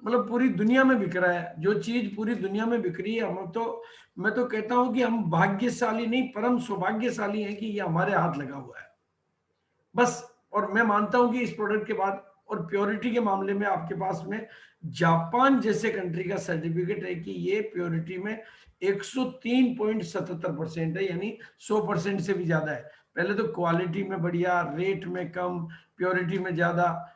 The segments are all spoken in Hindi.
मतलब पूरी दुनिया में बिक रहा है, जो चीज पूरी दुनिया में बिक रही है, हम तो, मैं तो कहता हूं कि हम भाग्यशाली नहीं परम सौभाग्यशाली हैं कि ये हमारे हाथ लगा हुआ है बस। और मैं मानता हूं कि इस प्रोडक्ट के बाद, और प्योरिटी के मामले में आपके पास में जापान जैसे कंट्री का सर्टिफिकेट है कि ये प्योरिटी में 103.77% है, यानी 100% से भी ज्यादा है। पहले तो क्वालिटी में बढ़िया, रेट में कम, प्योरिटी में ज्यादा।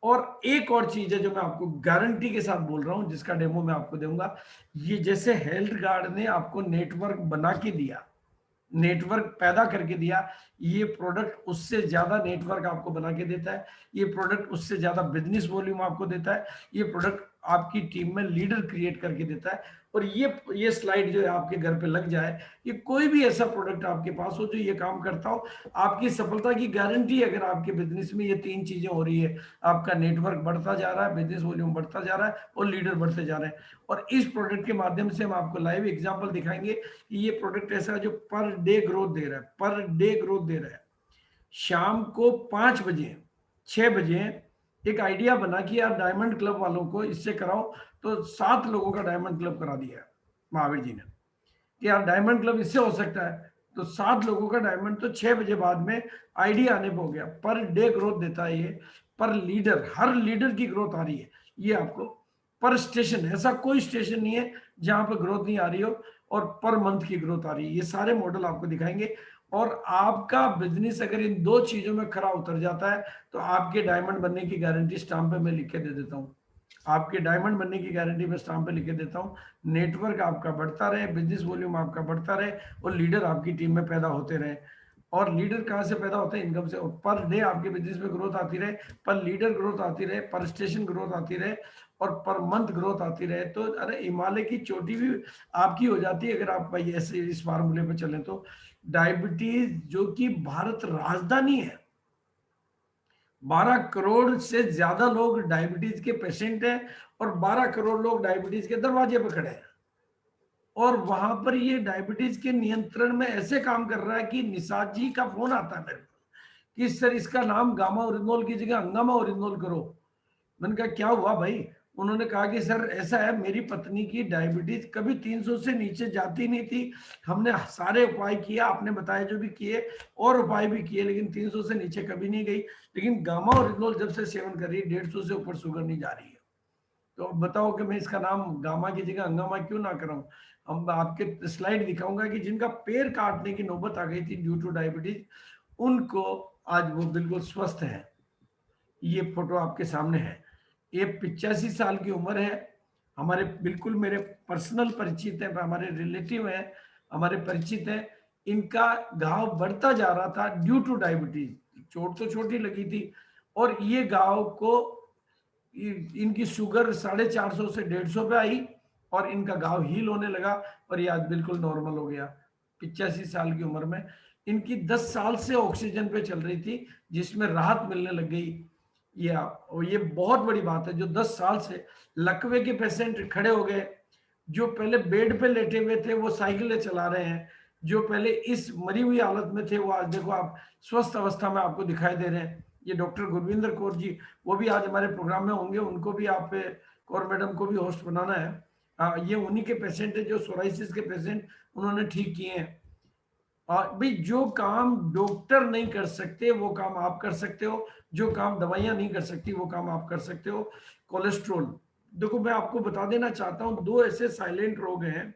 और एक और चीज है जो मैं आपको गारंटी के साथ बोल रहा हूं, जिसका डेमो मैं आपको दूंगा। ये जैसे हेल्थ गार्ड ने आपको नेटवर्क बना के दिया, नेटवर्क पैदा करके दिया, ये प्रोडक्ट उससे ज्यादा नेटवर्क आपको बना के देता है। ये प्रोडक्ट उससे ज्यादा बिजनेस वॉल्यूम आपको देता है। ये प्रोडक्ट आपकी टीम में लीडर क्रिएट करके देता है। और ये स्लाइड जो है आपके घर पे लग जाए, ये कोई भी ऐसा प्रोडक्ट आपके पास हो जो ये काम करता हो, आपकी सफलता की गारंटी। अगर आपके बिजनेस में ये तीन चीजें हो रही है, आपका नेटवर्क बढ़ता जा रहा है, बिजनेस वॉल्यूम बढ़ता जा रहा है, और लीडर बढ़ते जा रहे हैं। और इस प्रोडक्ट के माध्यम से हम आपको लाइव एग्जांपल दिखाएंगे कि ये प्रोडक्ट ऐसा है जो पर डे ग्रोथ दे रहा है, पर डे ग्रोथ दे रहा है। शाम को 5 बजे, 6 बजे एक आइडिया बना कि यार डायमंड क्लब वालों को इससे कराओ, तो 7 लोगों का डायमंड क्लब करा दिया है महावीर जी ने कि यार डायमंड क्लब इससे हो सकता है। तो 7 लोगों का डायमंड, तो 6 बजे बाद में आइडिया आने हो गया। पर डे ग्रोथ देता है ये, पर लीडर, हर लीडर की ग्रोथ आ रही है ये आपको। पर स्टेशन, ऐसा कोई स्टेशन नहीं है जहां पर ग्रोथ नहीं आ रही हो, और पर मंथ की ग्रोथ आ रही है। ये सारे मॉडल आपको दिखाएंगे। और आपका बिजनेस अगर इन दो चीजों में खरा उतर जाता है, तो आपके डायमंड बनने की गारंटी स्टाम्प पे मैं लिख के दे देता हूँ। आपके डायमंड बनने की गारंटी मैं स्टाम्प पे लिख के देता हूँ। नेटवर्क आपका बढ़ता रहे, बिजनेस वॉल्यूम आपका बढ़ता रहे, और लीडर आपकी टीम में पैदा होते रहे। और लीडर कहाँ से पैदा होते हैं? इनकम से। पर डे आपके बिजनेस में ग्रोथ आती रहे, पर लीडर ग्रोथ आती रहे, पर स्टेशन ग्रोथ आती रहे, और पर मंथ ग्रोथ आती रहे, तो अरे हिमालय की चोटी भी आपकी हो जाती है अगर आप भाई ऐसे इस फार्मूले पे चले तो। डायबिटीज जो कि भारत राजधानी है, 12 करोड़ से ज्यादा लोग डायबिटीज के पेशेंट हैं, और 12 करोड़ लोग डायबिटीज के दरवाजे पे खड़े हैं। और वहां पर ये डायबिटीज के नियंत्रण में ऐसे काम कर रहा है कि निषाद जी का फोन आता है मेरे को कि सर इसका नाम गामा ओरिजिनोल की जगह अंगामा ओरिजिनोल करो। मैंने कहा क्या हुआ भाई? उन्होंने कहा कि सर ऐसा है, मेरी पत्नी की डायबिटीज कभी 300 से नीचे जाती नहीं थी, हमने सारे उपाय किया, आपने बताया जो भी किए, और उपाय भी किए, लेकिन 300 से नीचे कभी नहीं गई। लेकिन गामा ओरिजिनोल जब से सेवन कर रही है, 150 से ऊपर शुगर नहीं जा रही है। तो अब बताओ कि मैं इसका नाम गामा की जगह अंगामा क्यों ना कराऊं? हम आपके स्लाइड दिखाऊंगा कि जिनका पैर काटने की नौबत आ गई थी ड्यू टू डायबिटीज, उनको आज वो बिल्कुल स्वस्थ है। ये फोटो आपके सामने है। ये 85 साल की उम्र है। हमारे बिल्कुल मेरे पर्सनल परिचित है, हमारे रिलेटिव है, हमारे परिचित है। इनका घाव बढ़ता जा रहा था ड्यू टू डायबिटीज। चोट तो छोटी लगी थी, और ये घाव को, इनकी शुगर 450 से 150 पे आई, और इनका घाव हील होने लगा, और ये आज बिल्कुल नॉर्मल हो गया 85 साल की उम्र में। इनकी 10 साल से ऑक्सीजन पे चल रही थी, जिसमें राहत मिलने लग गई। और ये बहुत बड़ी बात है, जो 10 साल से लकवे के पेशेंट खड़े हो गए, जो पहले बेड पे लेटे हुए थे वो साइकिलें चला रहे हैं, जो पहले इस मरी हुई हालत में थे वो आज देखो आप स्वस्थ अवस्था में आपको दिखाई दे रहे हैं। ये डॉक्टर गुरविंदर कौर जी, वो भी आज हमारे प्रोग्राम में होंगे, उनको भी आप कौर मैडम को भी होस्ट बनाना है। ये उन्हीं के पेशेंट है जो सोराइसिस के पेशेंट उन्होंने ठीक किए हैं। और भाई जो काम डॉक्टर नहीं कर सकते वो काम आप कर सकते हो, जो काम दवाइयां नहीं कर सकती वो काम आप कर सकते हो। कोलेस्ट्रोल, देखो मैं आपको बता देना चाहता हूं, दो ऐसे साइलेंट रोग हैं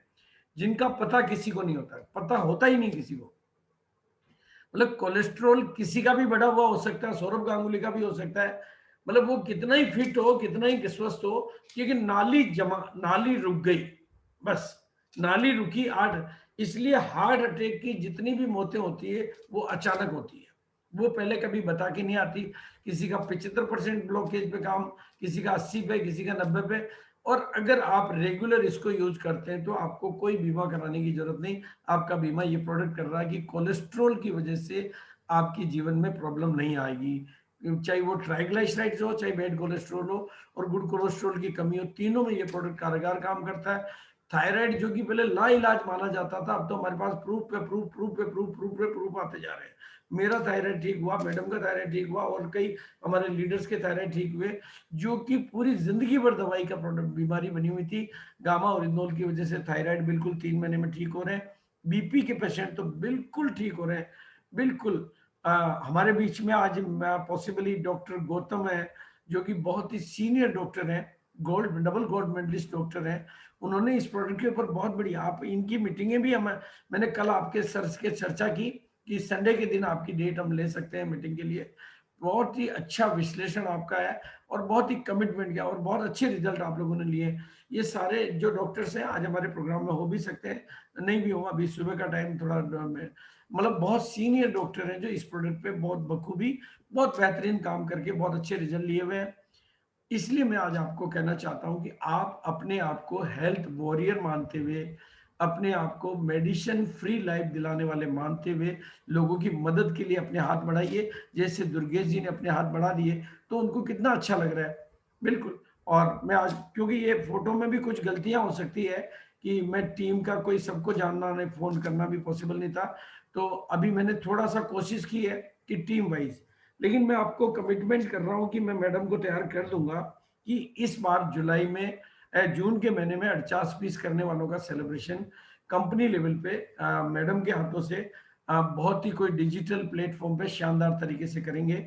जिनका पता किसी को नहीं होता, पता होता ही नहीं किसी को। मतलब कोलेस्ट्रोल किसी का भी बढ़ा हुआ हो सकता है, सौरभ गांगुली का भी हो सकता है। मतलब वो कितना ही फिट हो, कितना ही स्वस्थ हो, क्योंकि नाली जमा, नाली रुक गई, बस नाली रुकी। आठ, इसलिए हार्ट अटैक की जितनी भी मौतें होती है वो अचानक होती है, वो पहले कभी बता के नहीं आती। किसी का 75% ब्लॉकेज पे काम, किसी का 80 पे, किसी का 90 पे। और अगर आप रेगुलर इसको यूज करते हैं तो आपको कोई बीमा कराने की जरूरत नहीं। आपका बीमा ये प्रोडक्ट कर रहा है कि कोलेस्ट्रॉल की वजह से आपकी जीवन में प्रॉब्लम नहीं आएगी, चाहे वो ट्राइग्लिसराइड्स हो, चाहे बैड कोलेस्ट्रॉल हो, और गुड कोलेस्ट्रॉल की कमी हो, तीनों में ये प्रोडक्ट कारगर काम करता है। थायराइड जो कि पहले लाइलाज माना जाता था, अब तो हमारे पास प्रूफ पे प्रूफ, प्रूफ पे प्रूफ, प्रूफ पे प्रूफ आते जा रहे हैं। मेरा थायराइड ठीक हुआ, मैडम का थायराइड ठीक हुआ, और कई हमारे लीडर्स के थायराइड ठीक हुए, जो कि पूरी जिंदगी भर दवाई का प्रोडक्ट बीमारी बनी हुई थी। गामा ओरिजिनोल की वजह से थायराइड बिल्कुल 3 महीने में ठीक हो रहे हैं। बीपी के पेशेंट तो बिल्कुल ठीक हो रहे हैं, बिल्कुल। हमारे बीच में आज पॉसिबली डॉक्टर गौतम है, जो कि बहुत ही सीनियर डॉक्टर हैं, डबल गोल्ड मेडलिस्ट डॉक्टर हैं। उन्होंने इस प्रोडक्ट के ऊपर बहुत बड़ी, आप इनकी मीटिंगें भी, हम मैंने कल आपके सर के चर्चा की कि संडे के दिन आपकी डेट हम ले सकते हैं मीटिंग के लिए। बहुत ही अच्छा विश्लेषण आपका है और बहुत ही कमिटमेंट किया और बहुत अच्छे रिजल्ट आप लोगों ने लिए। ये सारे जो डॉक्टर्स हैं आज हमारे प्रोग्राम में हो भी सकते हैं, नहीं भी होगा, अभी सुबह का टाइम थोड़ा मतलब बहुत सीनियर डॉक्टर हैं जो इस प्रोडक्ट पे बहुत बखूबी, बहुत बेहतरीन काम करके बहुत अच्छे रिजल्ट लिए हुए हैं। इसलिए मैं आज आपको कहना चाहता हूं कि आप अपने आप को हेल्थ वॉरियर मानते हुए, अपने आप को मेडिसिन फ्री लाइफ दिलाने वाले मानते हुए, लोगों की मदद के लिए अपने हाथ बढ़ाइए। जैसे दुर्गेश जी ने अपने हाथ बढ़ा दिए तो उनको कितना अच्छा लग रहा है, बिल्कुल। और मैं आज, क्योंकि ये फोटो में भी कुछ गलतियां हो सकती है कि मैं टीम का कोई सबको जानना नहीं, फोन करना भी पॉसिबल नहीं था, तो अभी मैंने थोड़ा सा कोशिश की है कि टीम वाइज, लेकिन मैं आपको कमिटमेंट कर रहा हूं कि मैं मैडम को तैयार कर दूंगा कि इस बार जुलाई में, जून के महीने में 50 पीस करने वालों का सेलिब्रेशन कंपनी लेवल पे मैडम के हाथों से बहुत ही कोई डिजिटल प्लेटफॉर्म पे शानदार तरीके से करेंगे,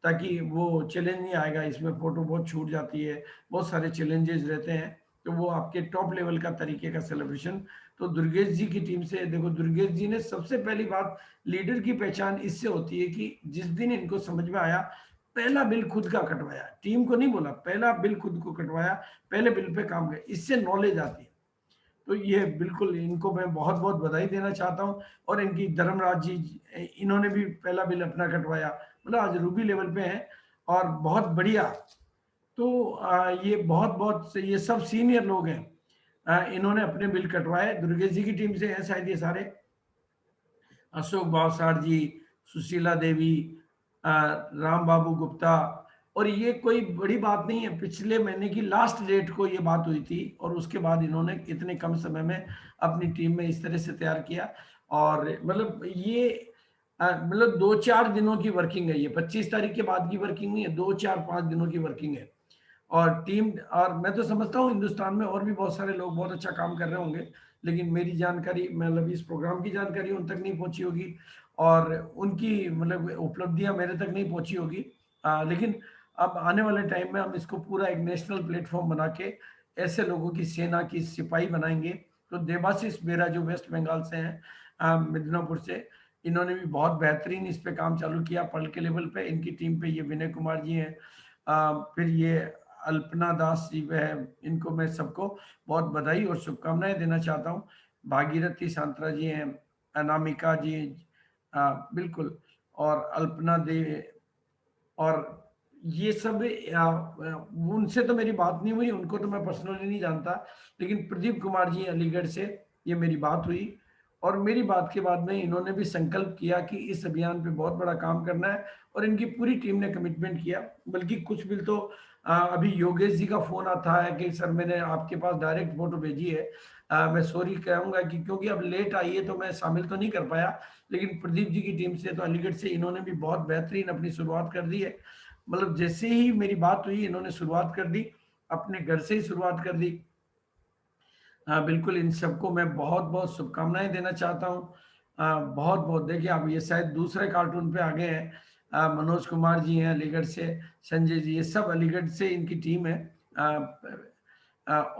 ताकि वो चैलेंज नहीं आएगा। इसमें फोटो बहुत छूट जाती है, बहुत सारे चैलेंजेस रहते हैं, तो वो आपके टॉप लेवल का तरीके का सेलिब्रेशन। तो दुर्गेश जी की टीम से देखो, दुर्गेश जी ने सबसे पहली बात, लीडर की पहचान इससे होती है कि जिस दिन इनको समझ में आया, पहला बिल खुद का कटवाया, टीम को नहीं बोला, पहला बिल खुद को कटवाया, पहले बिल पे काम किया, इससे नॉलेज आती है। तो ये बिल्कुल इनको मैं बहुत बहुत बधाई देना चाहता हूँ। और इनकी धर्मराज जी, इन्होंने भी पहला बिल अपना कटवाया, मतलब आज रूबी लेवल पे हैं और बहुत बढ़िया। तो ये बहुत बहुत ये सब सीनियर लोग हैं, इन्होंने अपने बिल कटवाए, दुर्गेश जी की टीम से हैं शायद ये सारे, अशोक भावसार जी, सुशीला देवी, राम बाबू गुप्ता। और ये कोई बड़ी बात नहीं है, पिछले महीने की लास्ट डेट को ये बात हुई थी और उसके बाद इन्होंने इतने कम समय में अपनी टीम में इस तरह से तैयार किया। और मतलब ये मतलब 2-4 दिनों की वर्किंग है, ये 25 तारीख के बाद की वर्किंग नहीं है, 2-4-5 दिनों की वर्किंग है। और टीम, और मैं तो समझता हूँ हिंदुस्तान में और भी बहुत सारे लोग बहुत अच्छा काम कर रहे होंगे, लेकिन मेरी जानकारी, मतलब इस प्रोग्राम की जानकारी उन तक नहीं पहुंची होगी और उनकी मतलब उपलब्धियां मेरे तक नहीं पहुंची होगी। लेकिन अब आने वाले टाइम में हम इसको पूरा एक नेशनल प्लेटफॉर्म बना के ऐसे लोगों की सेना की सिपाही बनाएंगे। तो देवाशीष बेरा जो वेस्ट बंगाल से हैं, मिदनापुर से, इन्होंने भी बहुत बेहतरीन इस पे काम चालू किया पल के लेवल पे। इनकी टीम पे ये विनय कुमार जी हैं, फिर ये अल्पना दास जी वह, इनको मैं सबको बहुत बधाई और शुभकामनाएं देना चाहता हूँ। भागीरथी सांत्रा जी हैं, अनामिका जी, बिल्कुल, और अल्पना दे, और ये सब उनसे तो मेरी बात नहीं हुई, उनको तो मैं पर्सनली नहीं जानता, लेकिन प्रदीप कुमार जी अलीगढ़ से ये मेरी बात हुई। और मेरी बात के बाद में इन्होंने भी संकल्प किया कि इस अभियान पे बहुत बड़ा काम करना है और इनकी पूरी टीम ने कमिटमेंट किया। बल्कि कुछ बिल तो अभी योगेश जी का फोन आता है कि सर मैंने आपके पास डायरेक्ट फोटो भेजी है, मैं सॉरी कहूंगा कि क्योंकि अब लेट आई है तो मैं शामिल तो नहीं कर पाया, लेकिन प्रदीप जी की टीम से तो अलीगढ़ से इन्होंने भी बहुत बेहतरीन अपनी शुरुआत कर दी है। मतलब जैसे ही मेरी बात हुई इन्होंने शुरुआत कर दी, अपने घर से ही शुरुआत कर दी। हाँ बिल्कुल, इन सबको मैं बहुत बहुत शुभकामनाएं देना चाहता हूँ। बहुत बहुत, देखिए आप ये शायद दूसरे कार्टून पे आ गए हैं, मनोज कुमार जी हैं अलीगढ़ से, संजय जी, ये सब अलीगढ़ से इनकी टीम है।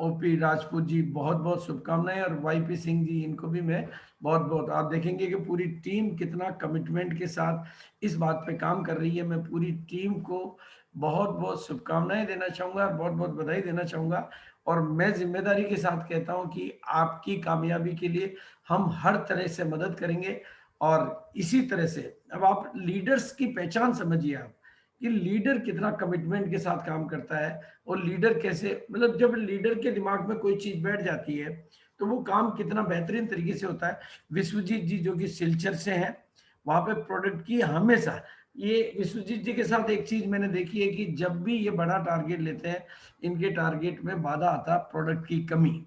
ओपी राजपूत जी बहुत बहुत शुभकामनाएं, और वाईपी सिंह जी, इनको भी मैं बहुत बहुत, आप देखेंगे कि पूरी टीम कितना कमिटमेंट के साथ इस बात पे काम कर रही है। मैं पूरी टीम को बहुत बहुत शुभकामनाएं देना चाहूंगा, बहुत बहुत बधाई देना चाहूंगा। और मैं जिम्मेदारी के साथ कहता हूं कि आपकी कामयाबी के लिए हम हर तरह से मदद करेंगे। और इसी तरह से अब आप लीडर्स की पहचान समझिए, आप कि लीडर कितना कमिटमेंट के साथ काम करता है, और लीडर कैसे, मतलब जब लीडर के दिमाग में कोई चीज बैठ जाती है तो वो काम कितना बेहतरीन तरीके से होता है। विश्वजीत जी जो कि सिलचर से हैं, वहां पे प्रोडक्ट की हमेशा, ये विश्वजीत जी के साथ एक चीज मैंने देखी है कि जब भी ये बड़ा टारगेट लेते हैं, इनके टारगेट में बाधा आता प्रोडक्ट की कमी।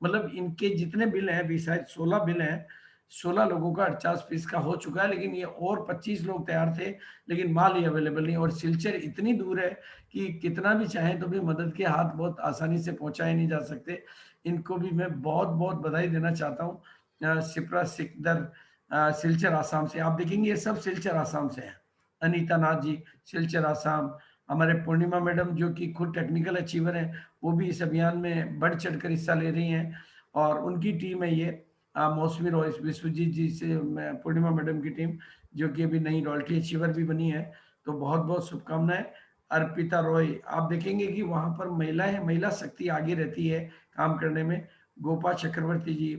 मतलब इनके जितने बिल हैं, अभी शायद 16 बिल हैं, 16 लोगों का 48 का हो चुका है, लेकिन ये और 25 लोग तैयार थे, लेकिन माल ही अवेलेबल नहीं। और सिलचर इतनी दूर है कि कितना भी चाहें तो भी मदद के हाथ बहुत आसानी से पहुंचाए नहीं जा सकते। इनको भी मैं बहुत बहुत बधाई देना चाहता हूँ। सिप्रा सिकदर सिलचर आसाम से, आप देखेंगे ये सब सिलचर आसाम से हैं। अनीता नाथ जी सिलचर आसाम, हमारे पूर्णिमा मैडम जो कि खुद टेक्निकल अचीवर हैं, वो भी इस अभियान में बढ़ चढ़कर हिस्सा ले रही हैं, और उनकी टीम है ये। मौसमी रॉय विश्वजीत जी से पूर्णिमा मैडम की टीम, जो कि अभी नई रॉयल्टी अचीवर भी बनी है, तो बहुत बहुत शुभकामनाएं। अर्पिता रॉय, आप देखेंगे कि वहां पर महिलाएं, महिला शक्ति आगे रहती है काम करने में। गोपा चक्रवर्ती जी,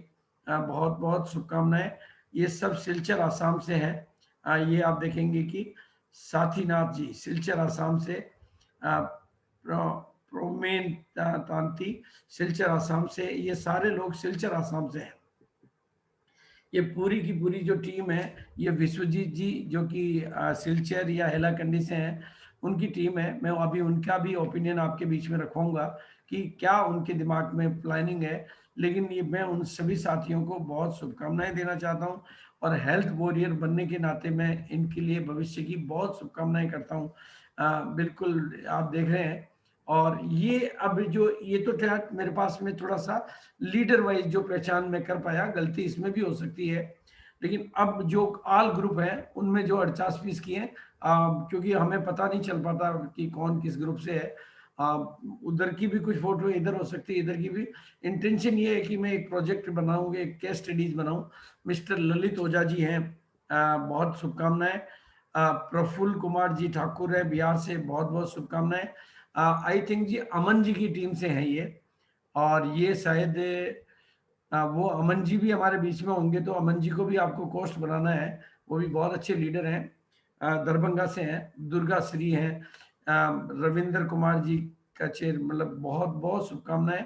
बहुत बहुत शुभकामनाएं। ये सब सिलचर आसाम से हैं। ये आप देखेंगे कि साथीनाथ जी सिलचर आसाम से, प्रोमेन तांती सिलचर आसाम से, ये सारे लोग सिलचर आसाम से हैं। ये पूरी की पूरी जो टीम है, ये विश्वजीत जी जो कि सिलचर या हैलाकंडी से हैं, उनकी टीम है। मैं अभी उनका भी ओपिनियन आपके बीच में रखूंगा कि क्या उनके दिमाग में प्लानिंग है। लेकिन ये मैं उन सभी साथियों को बहुत शुभकामनाएं देना चाहता हूं, और हेल्थ वॉरियर बनने के नाते मैं इनके लिए भविष्य की बहुत शुभकामनाएं करता हूं। बिल्कुल आप देख रहे हैं। और ये अब जो ये तो क्या मेरे पास में थोड़ा सा लीडर वाइज जो पहचान में कर पाया, गलती इसमें भी हो सकती है। लेकिन अब जो आल ग्रुप है उनमें जो 48 की है, क्योंकि हमें पता नहीं चल पाता कि कौन किस ग्रुप से है। उधर की भी कुछ फोटो इधर हो सकती है, इधर की भी। इंटेंशन ये है कि मैं एक प्रोजेक्ट बनाऊंगा, एक केस स्टडीज बनाऊं। मिस्टर ललित ओझा जी हैं, बहुत शुभकामनाएं। प्रफुल्ल कुमार जी ठाकुर है बिहार से, बहुत बहुत शुभकामनाएं। आई थिंक जी अमन जी की टीम से हैं ये, और ये शायद वो अमन जी भी हमारे बीच में होंगे, तो अमन जी को भी आपको कोस्ट बनाना है। वो भी बहुत अच्छे लीडर हैं, दरभंगा से हैं। दुर्गा श्री हैं, रविंद्र कुमार जी का चेयर, मतलब बहुत बहुत शुभकामनाएं।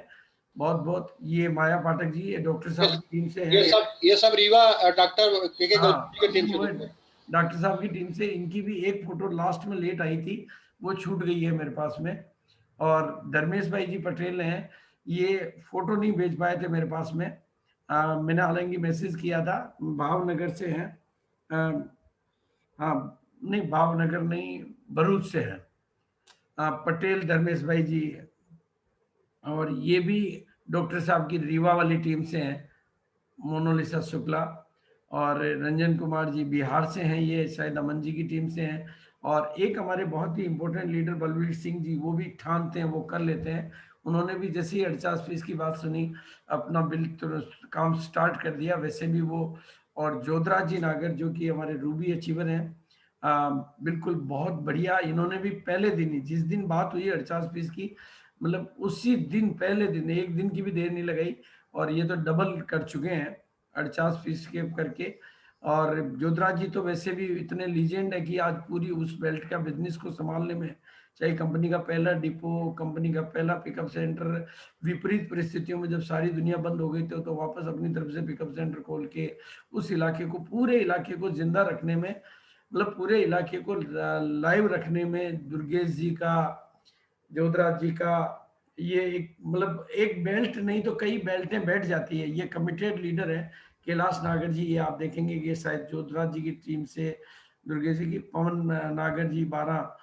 बहुत बहुत ये माया पाठक जी, ये डॉक्टर साहब की टीम से हैं। ये सब रीवा डॉक्टर के हाँ, की टीम से जुड़े हैं। डॉक्टर साहब की टीम से। इनकी भी एक फोटो लास्ट में लेट आई थी, वो छूट गई है मेरे पास में। और धर्मेश भाई जी पटेल हैं, ये फोटो नहीं भेज पाए थे मेरे पास में। मैंने हालांकि मैसेज किया था, भावनगर से हैं। हाँ, नहीं भावनगर नहीं, भरूच से हैं। पटेल धर्मेश भाई जी। और ये भी डॉक्टर साहब की रीवा वाली टीम से हैं, मोनालिसा शुक्ला। और रंजन कुमार जी बिहार से हैं, ये शायद अमन जी की टीम से हैं। और एक हमारे बहुत ही इंपॉर्टेंट लीडर बलवीर सिंह जी, वो भी ठानते हैं, वो कर लेते हैं। उन्होंने भी जैसे ही 48 की बात सुनी, अपना बिल काम स्टार्ट कर दिया वैसे भी वो। और जोधराज जी नागर जो कि हमारे रूबी अचीवर हैं, बिल्कुल बहुत बढ़िया। इन्होंने भी पहले दिन ही, जिस दिन बात हुई 48 की, मतलब उसी दिन पहले दिन, एक दिन की भी देर नहीं लगाई, और ये तो डबल कर चुके हैं 48 के करके। और जोधराज जी तो वैसे भी इतने लीजेंड है कि आज पूरी उस बेल्ट का बिजनेस को संभालने में, चाहे कंपनी का पहला डिपो, कंपनी का पहला पिकअप सेंटर, विपरीत परिस्थितियों में जब सारी दुनिया बंद हो गई तो वापस अपनी तरफ से पिकअप सेंटर खोल के उस इलाके को, पूरे इलाके को जिंदा रखने में, मतलब पूरे इलाके को लाइव रखने में दुर्गेश जी का, जोधराज जी का, ये एक मतलब एक बेल्ट नहीं तो कई बेल्टें बैठ जाती है। ये कमिटेड लीडर है कैलाश नागर जी, ये आप देखेंगे कि शायद जोधराज जी की टीम से, दुर्गेश जी की। पवन नागर जी 12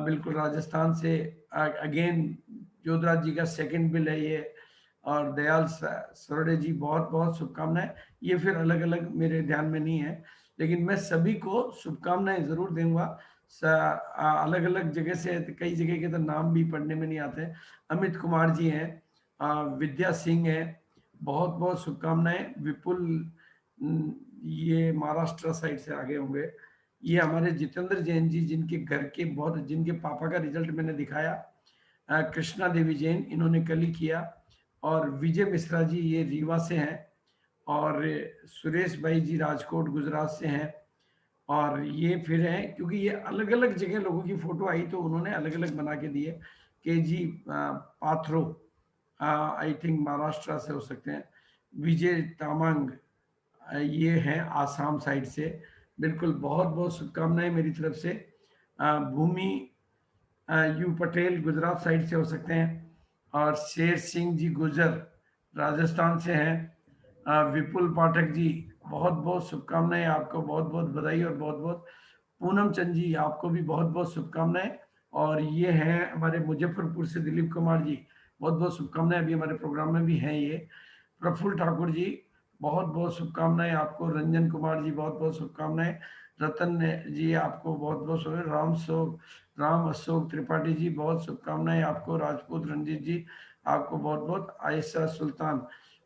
बिल्कुल राजस्थान से, अगेन जोधराज जी का सेकंड बिल है ये। और दयाल सरोडे जी, बहुत बहुत शुभकामनाएं। ये फिर अलग अलग मेरे ध्यान में नहीं है, लेकिन मैं सभी को शुभकामनाएं जरूर दूंगा। अलग अलग जगह से, कई जगह के तो नाम भी पढ़ने में नहीं आते। अमित कुमार जी हैं, विद्या सिंह है, बहुत बहुत शुभकामनाएं। विपुल, ये महाराष्ट्र साइड से आगे होंगे। ये हमारे जितेंद्र जैन जी, जिनके घर के बहुत, जिनके पापा का रिजल्ट मैंने दिखाया, कृष्णा देवी जैन, इन्होंने कल ही किया। और विजय मिश्रा जी, ये रीवा से हैं। और सुरेश भाई जी राजकोट गुजरात से हैं। और ये फिर है, क्योंकि ये अलग अलग जगह लोगों की फोटो आई तो उन्होंने अलग अलग बना के दिए। के जी पाथरो, आई थिंक महाराष्ट्र से हो सकते हैं। विजय तामांग, ये हैं आसाम साइड से। बिल्कुल बहुत बहुत शुभकामनाएं मेरी तरफ से। भूमि यू पटेल गुजरात साइड से हो सकते हैं। और शेर सिंह जी गुजर, राजस्थान से हैं विपुल पाठक जी, बहुत बहुत शुभकामनाएं आपको, बहुत बहुत बधाई और बहुत बहुत। पूनम चंद जी, आपको भी बहुत बहुत शुभकामनाएं। और ये हैं हमारे मुजफ्फरपुर से दिलीप कुमार जी, बहुत बहुत शुभकामनाएं, अभी हमारे प्रोग्राम में भी हैं ये। प्रफुल्ल ठाकुर जी, बहुत बहुत शुभकामनाएं आपको। रंजन कुमार जी, बहुत बहुत शुभकामनाएं। रतन जी, आपको बहुत बहुत शुभ। राम अशोक त्रिपाठी जी, बहुत शुभकामनाएं आपको। राजपूत रंजीत जी, आपको बहुत बहुत। आयशा सुल्तान,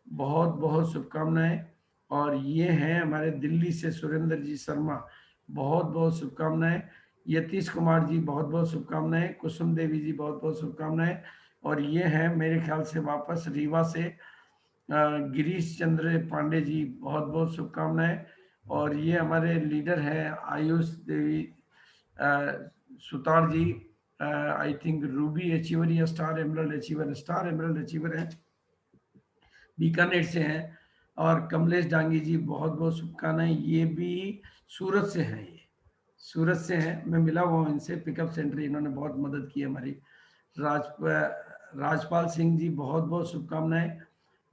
बहुत बहुत शुभकामनाएं। और ये हैं हमारे दिल्ली से सुरेंद्र जी शर्मा, बहुत बहुत शुभकामनाएं। यतीश कुमार जी, बहुत बहुत शुभकामनाएं। कुसुम देवी जी, बहुत बहुत शुभकामनाएं। और ये हैं मेरे ख्याल से वापस रीवा से गिरीश चंद्र पांडे जी, बहुत बहुत शुभकामनाएं। और ये हमारे लीडर हैं आयुष देवी सुतार जी, आई थिंक रूबी अचीवर या स्टार एमरल्ड अचीवर हैं, बीकानेर से हैं। और कमलेश डांगी जी, बहुत बहुत शुभकामनाएं, ये भी सूरत से हैं। ये सूरत से हैं, मैं मिला हुआ हूँ इनसे, पिकअप सेंटर, इन्होंने बहुत मदद की हमारी। राजपाल सिंह जी, बहुत बहुत शुभकामनाएं।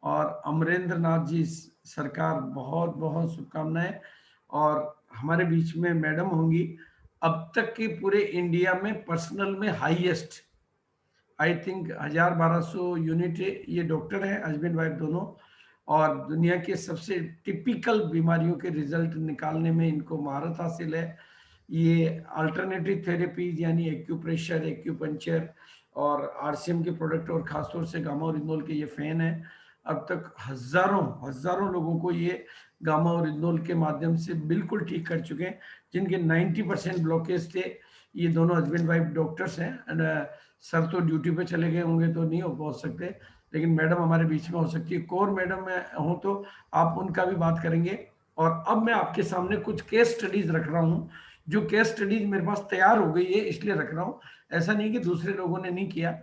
और अमरेंद्र नाथ जी सरकार, बहुत बहुत शुभकामनाएं। और हमारे बीच में मैडम होंगी अब तक के पूरे इंडिया में पर्सनल में हाईएस्ट, आई थिंक 1000-1200 यूनिट। ये डॉक्टर हैं, हस्बैंड वाइफ दोनों, और दुनिया के सबसे टिपिकल बीमारियों के रिजल्ट निकालने में इनको महारत हासिल है। ये अल्टरनेटिव थेरेपीज यानी एक्यूप्रेशर, एक्यूपंक्चर और आरसीएम के प्रोडक्ट, और खासतौर से गामा ओरिजिनोल के ये फैन है। अब तक हजारों हजारों लोगों को ये गामा ओरिजिनोल के माध्यम से बिल्कुल ठीक कर चुके हैं, जिनके 90% ब्लॉकेज थे। ये दोनों हस्बैंड वाइफ डॉक्टर्स हैं। एंड सर तो ड्यूटी पे चले गए होंगे तो नहीं हो पहुंच सकते, लेकिन मैडम हमारे बीच में हो सकती है। कोर मैडम में हो तो आप उनका भी बात करेंगे। और अब मैं आपके सामने कुछ केस स्टडीज रख रहा हूँ, जो केस स्टडीज मेरे पास तैयार हो गई है, इसलिए रख रहा हूँ। ऐसा नहीं कि दूसरे लोगों ने नहीं किया,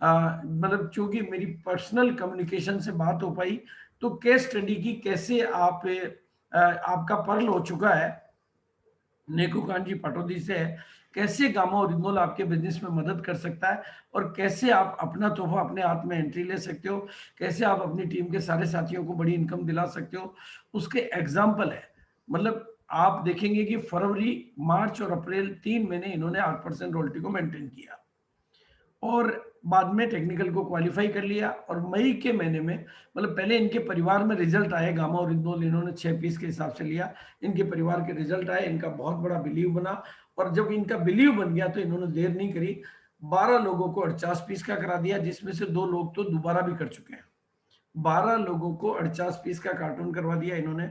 मतलब चूंकि मेरी पर्सनल कम्युनिकेशन से बात हो पाई, तो केस स्टडी की कैसे आपका पर्ल हो चुका है नेकुकान जी पटौदी से है, कैसे गामा ओरिजिनल आपके बिजनेस में मदद कर सकता है, और कैसे आप अपना तोहफा अपने हाथ में एंट्री ले सकते हो, कैसे आप अपनी टीम के सारे साथियों को बड़ी इनकम दिला सकते हो, उसके एग्जाम्पल है। मतलब आप देखेंगे कि फरवरी, मार्च और अप्रैल 3 महीने इन्होंने 8% रॉयल्टी को मेंटेन किया, और बाद में टेक्निकल को क्वालिफाई कर लिया। और मई के महीने में, मतलब पहले इनके परिवार में रिजल्ट आए, गामा ओरिजिनल इन्होंने 6 पीस के हिसाब से लिया, इनके परिवार के रिजल्ट आए, इनका बहुत बड़ा बिलीव बना। और जब इनका बिलीव बन गया तो इन्होंने देर नहीं करी, 12 लोगों को 48 पीस का करा दिया, जिसमें से 2 लोग तो दोबारा भी कर चुके हैं। 12 लोगों को 48 पीस का कार्टून करवा दिया इन्होंने।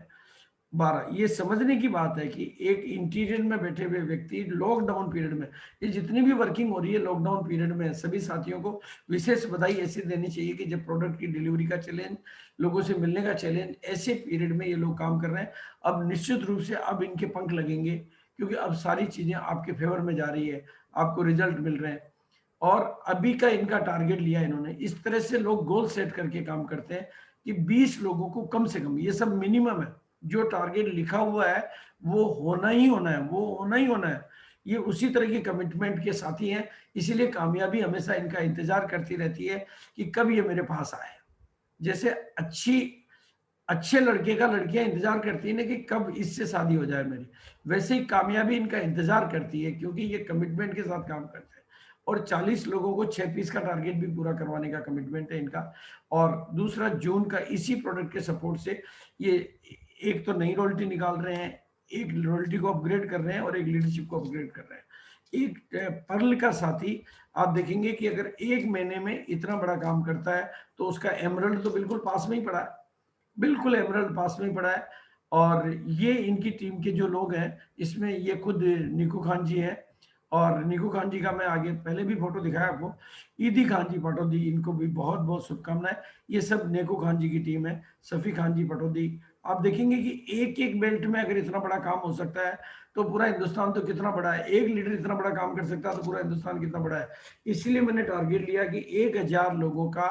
12, ये समझने की बात है कि एक इंटीरियर में बैठे हुए व्यक्ति लॉकडाउन पीरियड में, ये जितनी भी वर्किंग हो रही है लॉकडाउन पीरियड में, सभी साथियों को विशेष बधाई ऐसी देनी चाहिए कि जब प्रोडक्ट की डिलीवरी का चैलेंज, लोगों से मिलने का चैलेंज, ऐसे पीरियड में ये लोग काम कर रहे हैं। अब निश्चित रूप से अब इनके पंख लगेंगे, क्योंकि अब सारी चीजें आपके फेवर में जा रही है, आपको रिजल्ट मिल रहे हैं। और अभी का इनका टारगेट लिया इन्होंने। इस तरह से लोग गोल सेट करके काम करते हैं कि 20 लोगों को कम से कम, ये सब मिनिमम है, जो टारगेट लिखा हुआ है वो होना ही होना है, वो होना ही होना है। ये उसी तरह की कमिटमेंट के साथी हैं, इसीलिए कामयाबी हमेशा इनका इंतजार करती रहती है कि कब ये मेरे पास आए। जैसे अच्छे लड़के का लड़कियां इंतजार करती है ना कि कब इससे शादी हो जाए मेरी, वैसे ही कामयाबी इनका इंतजार करती है, क्योंकि ये कमिटमेंट के साथ काम करते हैं। और 40 लोगों को 6 पीस का टारगेट भी पूरा करवाने का कमिटमेंट है इनका। और दूसरा, जून का इसी प्रोडक्ट के सपोर्ट से ये एक तो नई रॉयल्टी निकाल रहे हैं, एक रॉयल्टी को अपग्रेड कर रहे हैं, और एक लीडरशिप को अपग्रेड कर रहे हैं। एक पर्ल का साथी आप देखेंगे कि अगर एक महीने में इतना बड़ा काम करता है, तो उसका एमरल्ड तो बिल्कुल पास में ही पड़ा है, बिल्कुल एमरल्ड पास में ही पड़ा है। और ये इनकी टीम के जो लोग हैं, इसमें ये खुद निकू खान जी हैं, और निकू खान जी का मैं आगे पहले भी फोटो दिखाया आपको। ईदी खान जी पटौदी, इनको भी बहुत बहुत शुभकामनाएं। ये सब निकू खान जी की टीम है। सफी खान जी पटौदी, आप देखेंगे कि एक एक बेल्ट में अगर इतना बड़ा काम हो सकता है, तो पूरा हिंदुस्तान तो कितना बड़ा है। एक लीडर इतना बड़ा काम कर सकता है, तो पूरा हिंदुस्तान कितना बड़ा है। इसलिए मैंने टारगेट लिया कि 1000 लोगों का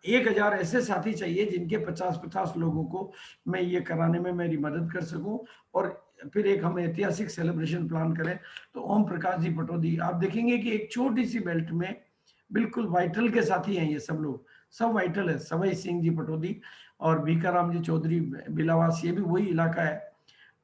1000 ऐसे साथी चाहिए जिनके 50-50 लोगों को मैं ये कराने में मेरी मदद कर सकूं। और फिर एक हम ऐतिहासिक सेलिब्रेशन प्लान करें। तो ओम प्रकाश जी पटौदी, आप देखेंगे कि एक छोटी सी बेल्ट में बिल्कुल वाइटल के साथी हैं ये सब लोग, सब वाइटल है। सवाई सिंह जी पटौदी और भीखाराम जी चौधरी बिलावास, ये भी वही इलाका है।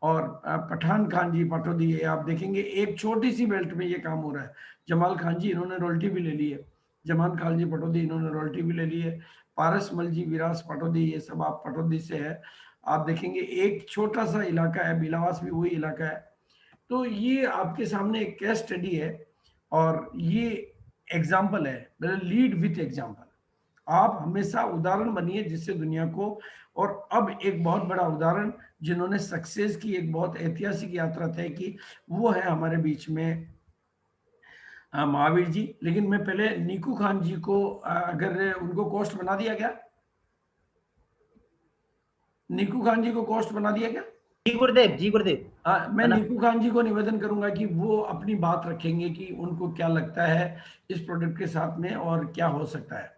और पठान खान जी पटौदी, ये आप देखेंगे एक छोटी सी बेल्ट में ये काम हो रहा है। जमाल खान जी, इन्होंने रॉयल्टी भी ले ली है। जमान खान जी पटौदी, इन्होंने रॉयल्टी भी ले ली है। पारस मल जी विरास पटौदी, ये सब आप पटौदी से है। आप देखेंगे एक छोटा सा इलाका है, बिलावास भी वही इलाका है। तो ये आपके सामने एक केस स्टडी है और ये एग्जाम्पल है, लीड विथ एग्जाम्पल। आप हमेशा उदाहरण बनिए जिससे दुनिया को। और अब एक बहुत बड़ा उदाहरण जिन्होंने सक्सेस की एक बहुत ऐतिहासिक यात्रा तय की, वो है हमारे बीच में महावीर जी। लेकिन मैं पहले नीकू खान जी को, अगर उनको कोस्ट बना दिया गया, नीकू खान जी को कोस्ट बना दिया गया? जी गुरुदेव, जी गुरुदेव। मैं नीकू खान जी को निवेदन करूंगा कि वो अपनी बात रखेंगे कि उनको क्या लगता है इस प्रोडक्ट के साथ में और क्या हो सकता है।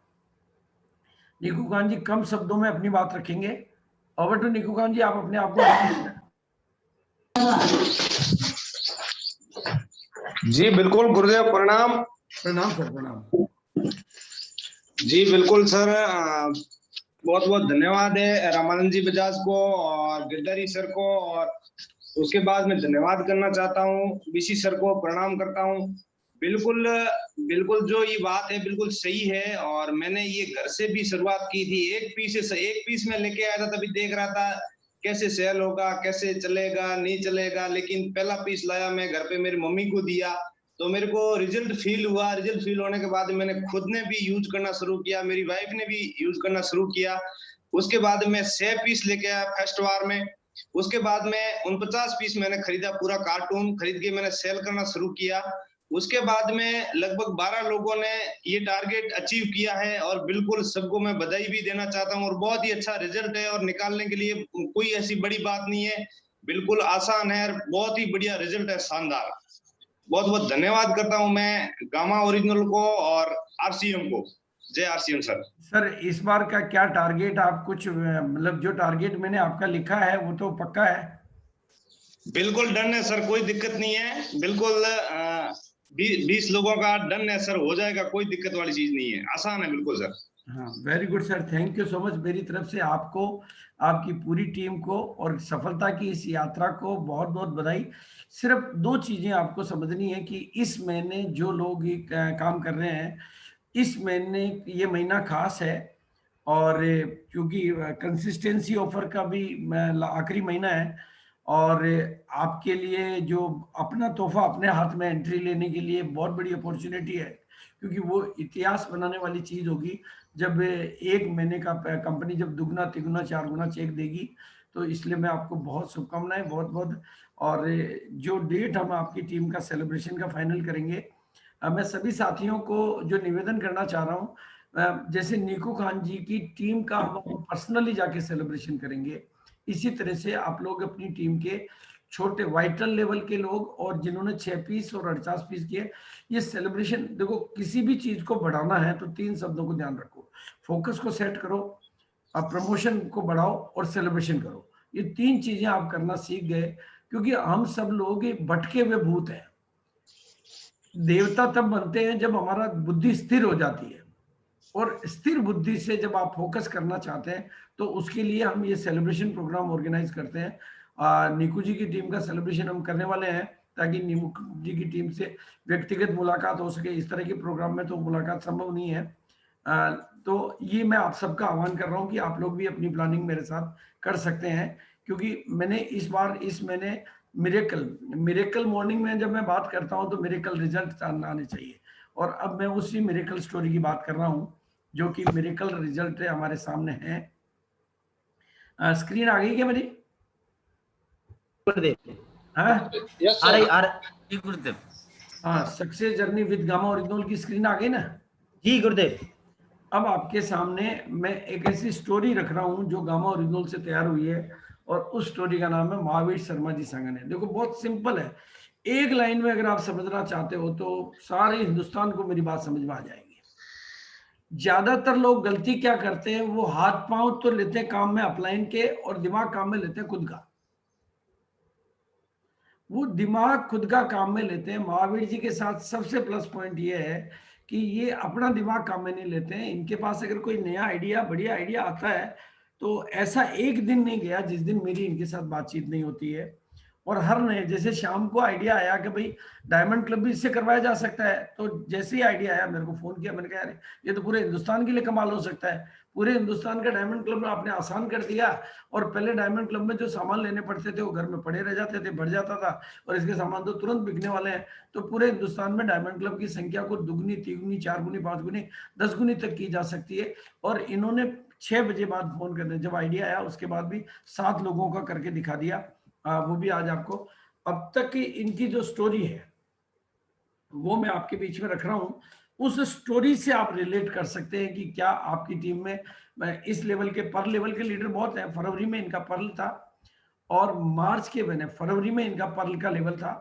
नीकू खान जी कम शब्दों में अपनी बात रखेंगे। ओवर टू नीकू खान जी, आप अपने आप को। जी बिल्कुल गुरुदेव, प्रणाम। प्रणाम सर, प्रणाम। जी बिल्कुल सर, बहुत बहुत धन्यवाद है रामानंद जी बजाज को और गिरधारी सर को, और उसके बाद मैं धन्यवाद करना चाहता हूँ बीसी सर को, प्रणाम करता हूँ। बिल्कुल बिल्कुल जो ये बात है बिल्कुल सही है। और मैंने ये घर से भी शुरुआत की थी, एक पीस में लेके आया था, तभी देख रहा था कैसे सेल होगा, कैसे चलेगा, नहीं चलेगा। लेकिन पहला पीस लाया मैं घर पे, मेरी मम्मी को दिया, तो मेरे को रिजल्ट फील हुआ। रिजल्ट फील होने के बाद मैंने खुद ने भी यूज करना शुरू किया, मेरी वाइफ ने भी यूज करना शुरू किया। उसके बाद मैं 6 पीस लेके आया फर्स्ट बार में। उसके बाद में 49 पीस मैंने खरीदा, पूरा कार्टून खरीद के मैंने सेल करना शुरू किया। उसके बाद में लगभग 12 लोगों ने ये टारगेट अचीव किया है, और बिल्कुल सबको मैं बधाई भी देना चाहता हूँ। और बहुत ही अच्छा रिजल्ट है, और निकालने के लिए कोई ऐसी बड़ी बात नहीं है, बिल्कुल आसान है, बहुत ही बढ़िया रिजल्ट है, शानदार। बहुत बहुत धन्यवाद करता हूं मैं गामा ओरिजिनल को और आरसीएम को। जय आरसीएम सर। सर इस बार का क्या टारगेट, आप कुछ मतलब जो टारगेट मैंने आपका लिखा है वो तो पक्का है? बिल्कुल डन है सर, कोई दिक्कत नहीं है। बिल्कुल 20 लोगों का डन है सर, हो जाएगा, कोई दिक्कत वाली चीज नहीं है, आसान है बिल्कुल सर। हाँ, very good sir, thank you so much. मेरी तरफ से आपको, आपकी पूरी टीम को और सफलता की इस यात्रा को बहुत बहुत बधाई। सिर्फ 2 चीजें आपको समझनी है कि इस महीने जो लोग ये काम कर रहे हैं, इस महीने, ये महीना खास है। और क्योंकि कंसिस्टेंसी ऑफर का भी आखिरी महीना है, और आपके लिए जो अपना तोहफा अपने हाथ में एंट्री लेने के लिए बहुत बड़ी अपॉर्चुनिटी है, क्योंकि वो इतिहास बनाने वाली चीज होगी जब एक महीने का कंपनी जब दुगना तिगुना 4 गुना चेक देगी। तो इसलिए मैं आपको बहुत शुभकामनाएं, बहुत बहुत। और जो डेट हम आपकी टीम का सेलिब्रेशन का फाइनल करेंगे, मैं सभी साथियों को जो निवेदन करना चाह रहा हूँ, जैसे नीकू खान जी की टीम का हम पर्सनली जाके सेलिब्रेशन करेंगे, इसी तरह से आप लोग अपनी टीम के छोटे वाइटल लेवल के लोग और जिन्होंने 6 पीस और 48 पीस किए, ये सेलिब्रेशन, देखो किसी भी चीज को बढ़ाना है तो 3 शब्दों को ध्यान रखो। फोकस को सेट करो, आप प्रमोशन को बढ़ाओ और सेलिब्रेशन करो। ये 3 चीजें आप करना सीख गए, क्योंकि हम सब लोग ये भटके हुए भूत हैं। देवता तब बनते हैं जब हमारा बुद्धि स्थिर हो जाती है, और स्थिर बुद्धि से जब आप फोकस करना चाहते हैं तो उसके लिए हम ये सेलिब्रेशन प्रोग्राम ऑर्गेनाइज करते हैं। नीकू जी की टीम का सेलिब्रेशन हम करने वाले हैं, ताकि नीकू जी की टीम से व्यक्तिगत मुलाकात हो सके। इस तरह के प्रोग्राम में तो मुलाकात संभव नहीं है। तो ये मैं आप सबका आह्वान कर रहा हूँ कि आप लोग भी अपनी प्लानिंग मेरे साथ कर सकते हैं, क्योंकि मैंने इस बार इस महीने मिरेकल मॉर्निंग में जब मैं बात करता हूँ तो मिरेकल रिजल्ट आने चाहिए। और अब मैं उसी मिरेकल स्टोरी की बात कर रहा हूँ, जो कि मिरेकल रिजल्ट हमारे सामने है। स्क्रीन आ गई क्या मेरी? गुरुदेव, हाँ यस आ रही, सर। आ रही। जी गुरुदेव। हाँ, success journey with gamma original की स्क्रीन आ गई ना? जी गुरुदेव। अब आपके सामने मैं एक ऐसी स्टोरी रख रहा हूँ जो गामा ओरिजिनल से तैयार हुई है, और उस स्टोरी का नाम है महावीर शर्मा जी संगन है। देखो बहुत सिंपल है, एक लाइन में अगर आप समझना चाहते हो तो सारे हिंदुस्तान को मेरी बात समझ में आ जाएगी। ज्यादातर लोग गलती क्या करते हैं, वो हाथ पांव तो लेते हैं काम में अपलाइन के, और दिमाग काम में लेते हैं खुद का। वो दिमाग खुद का काम में लेते हैं। महावीर जी के साथ सबसे प्लस पॉइंट ये है कि ये अपना दिमाग काम में नहीं लेते हैं। इनके पास अगर कोई नया आइडिया, बढ़िया आइडिया आता है तो ऐसा एक दिन नहीं गया जिस दिन मेरी इनके साथ बातचीत नहीं होती है। और हर नए, जैसे शाम को आइडिया आया कि भाई डायमंड क्लब भी इससे करवाया जा सकता है, तो जैसे ही आइडिया आया मेरे को फोन किया, मैंने कहा यार ये तो पूरे हिंदुस्तान के लिए कमाल हो सकता है। पूरे हिंदुस्तान का डायमंड क्लब आपने आसान कर दिया, और पहले डायमंड क्लब में जो सामान लेने पड़ते थे वो घर में पड़े रह जाते थे, बढ़ जाता था, और इसके सामान तो तुरंत बिकने वाले हैं। तो पूरे हिंदुस्तान में डायमंड क्लब की संख्या को दुगनी, तीगुनी, 4 गुनी, 5 गुनी, 10 गुनी तक की जा सकती है। और इन्होंने 6 बजे बाद फोन करने, जब आइडिया आया उसके बाद भी 7 लोगों का करके दिखा दिया, वो भी आज आपको अब तक की इनकी जो स्टोरी है वो मैं आपके बीच में रख रहा हूं। उस स्टोरी से आप रिलेट कर सकते हैं कि क्या आपकी टीम में इस लेवल के, पर लेवल के लीडर बहुत हैं। फरवरी में इनका पर्ल था, और मार्च के महीने, फरवरी में इनका पर्ल का लेवल था,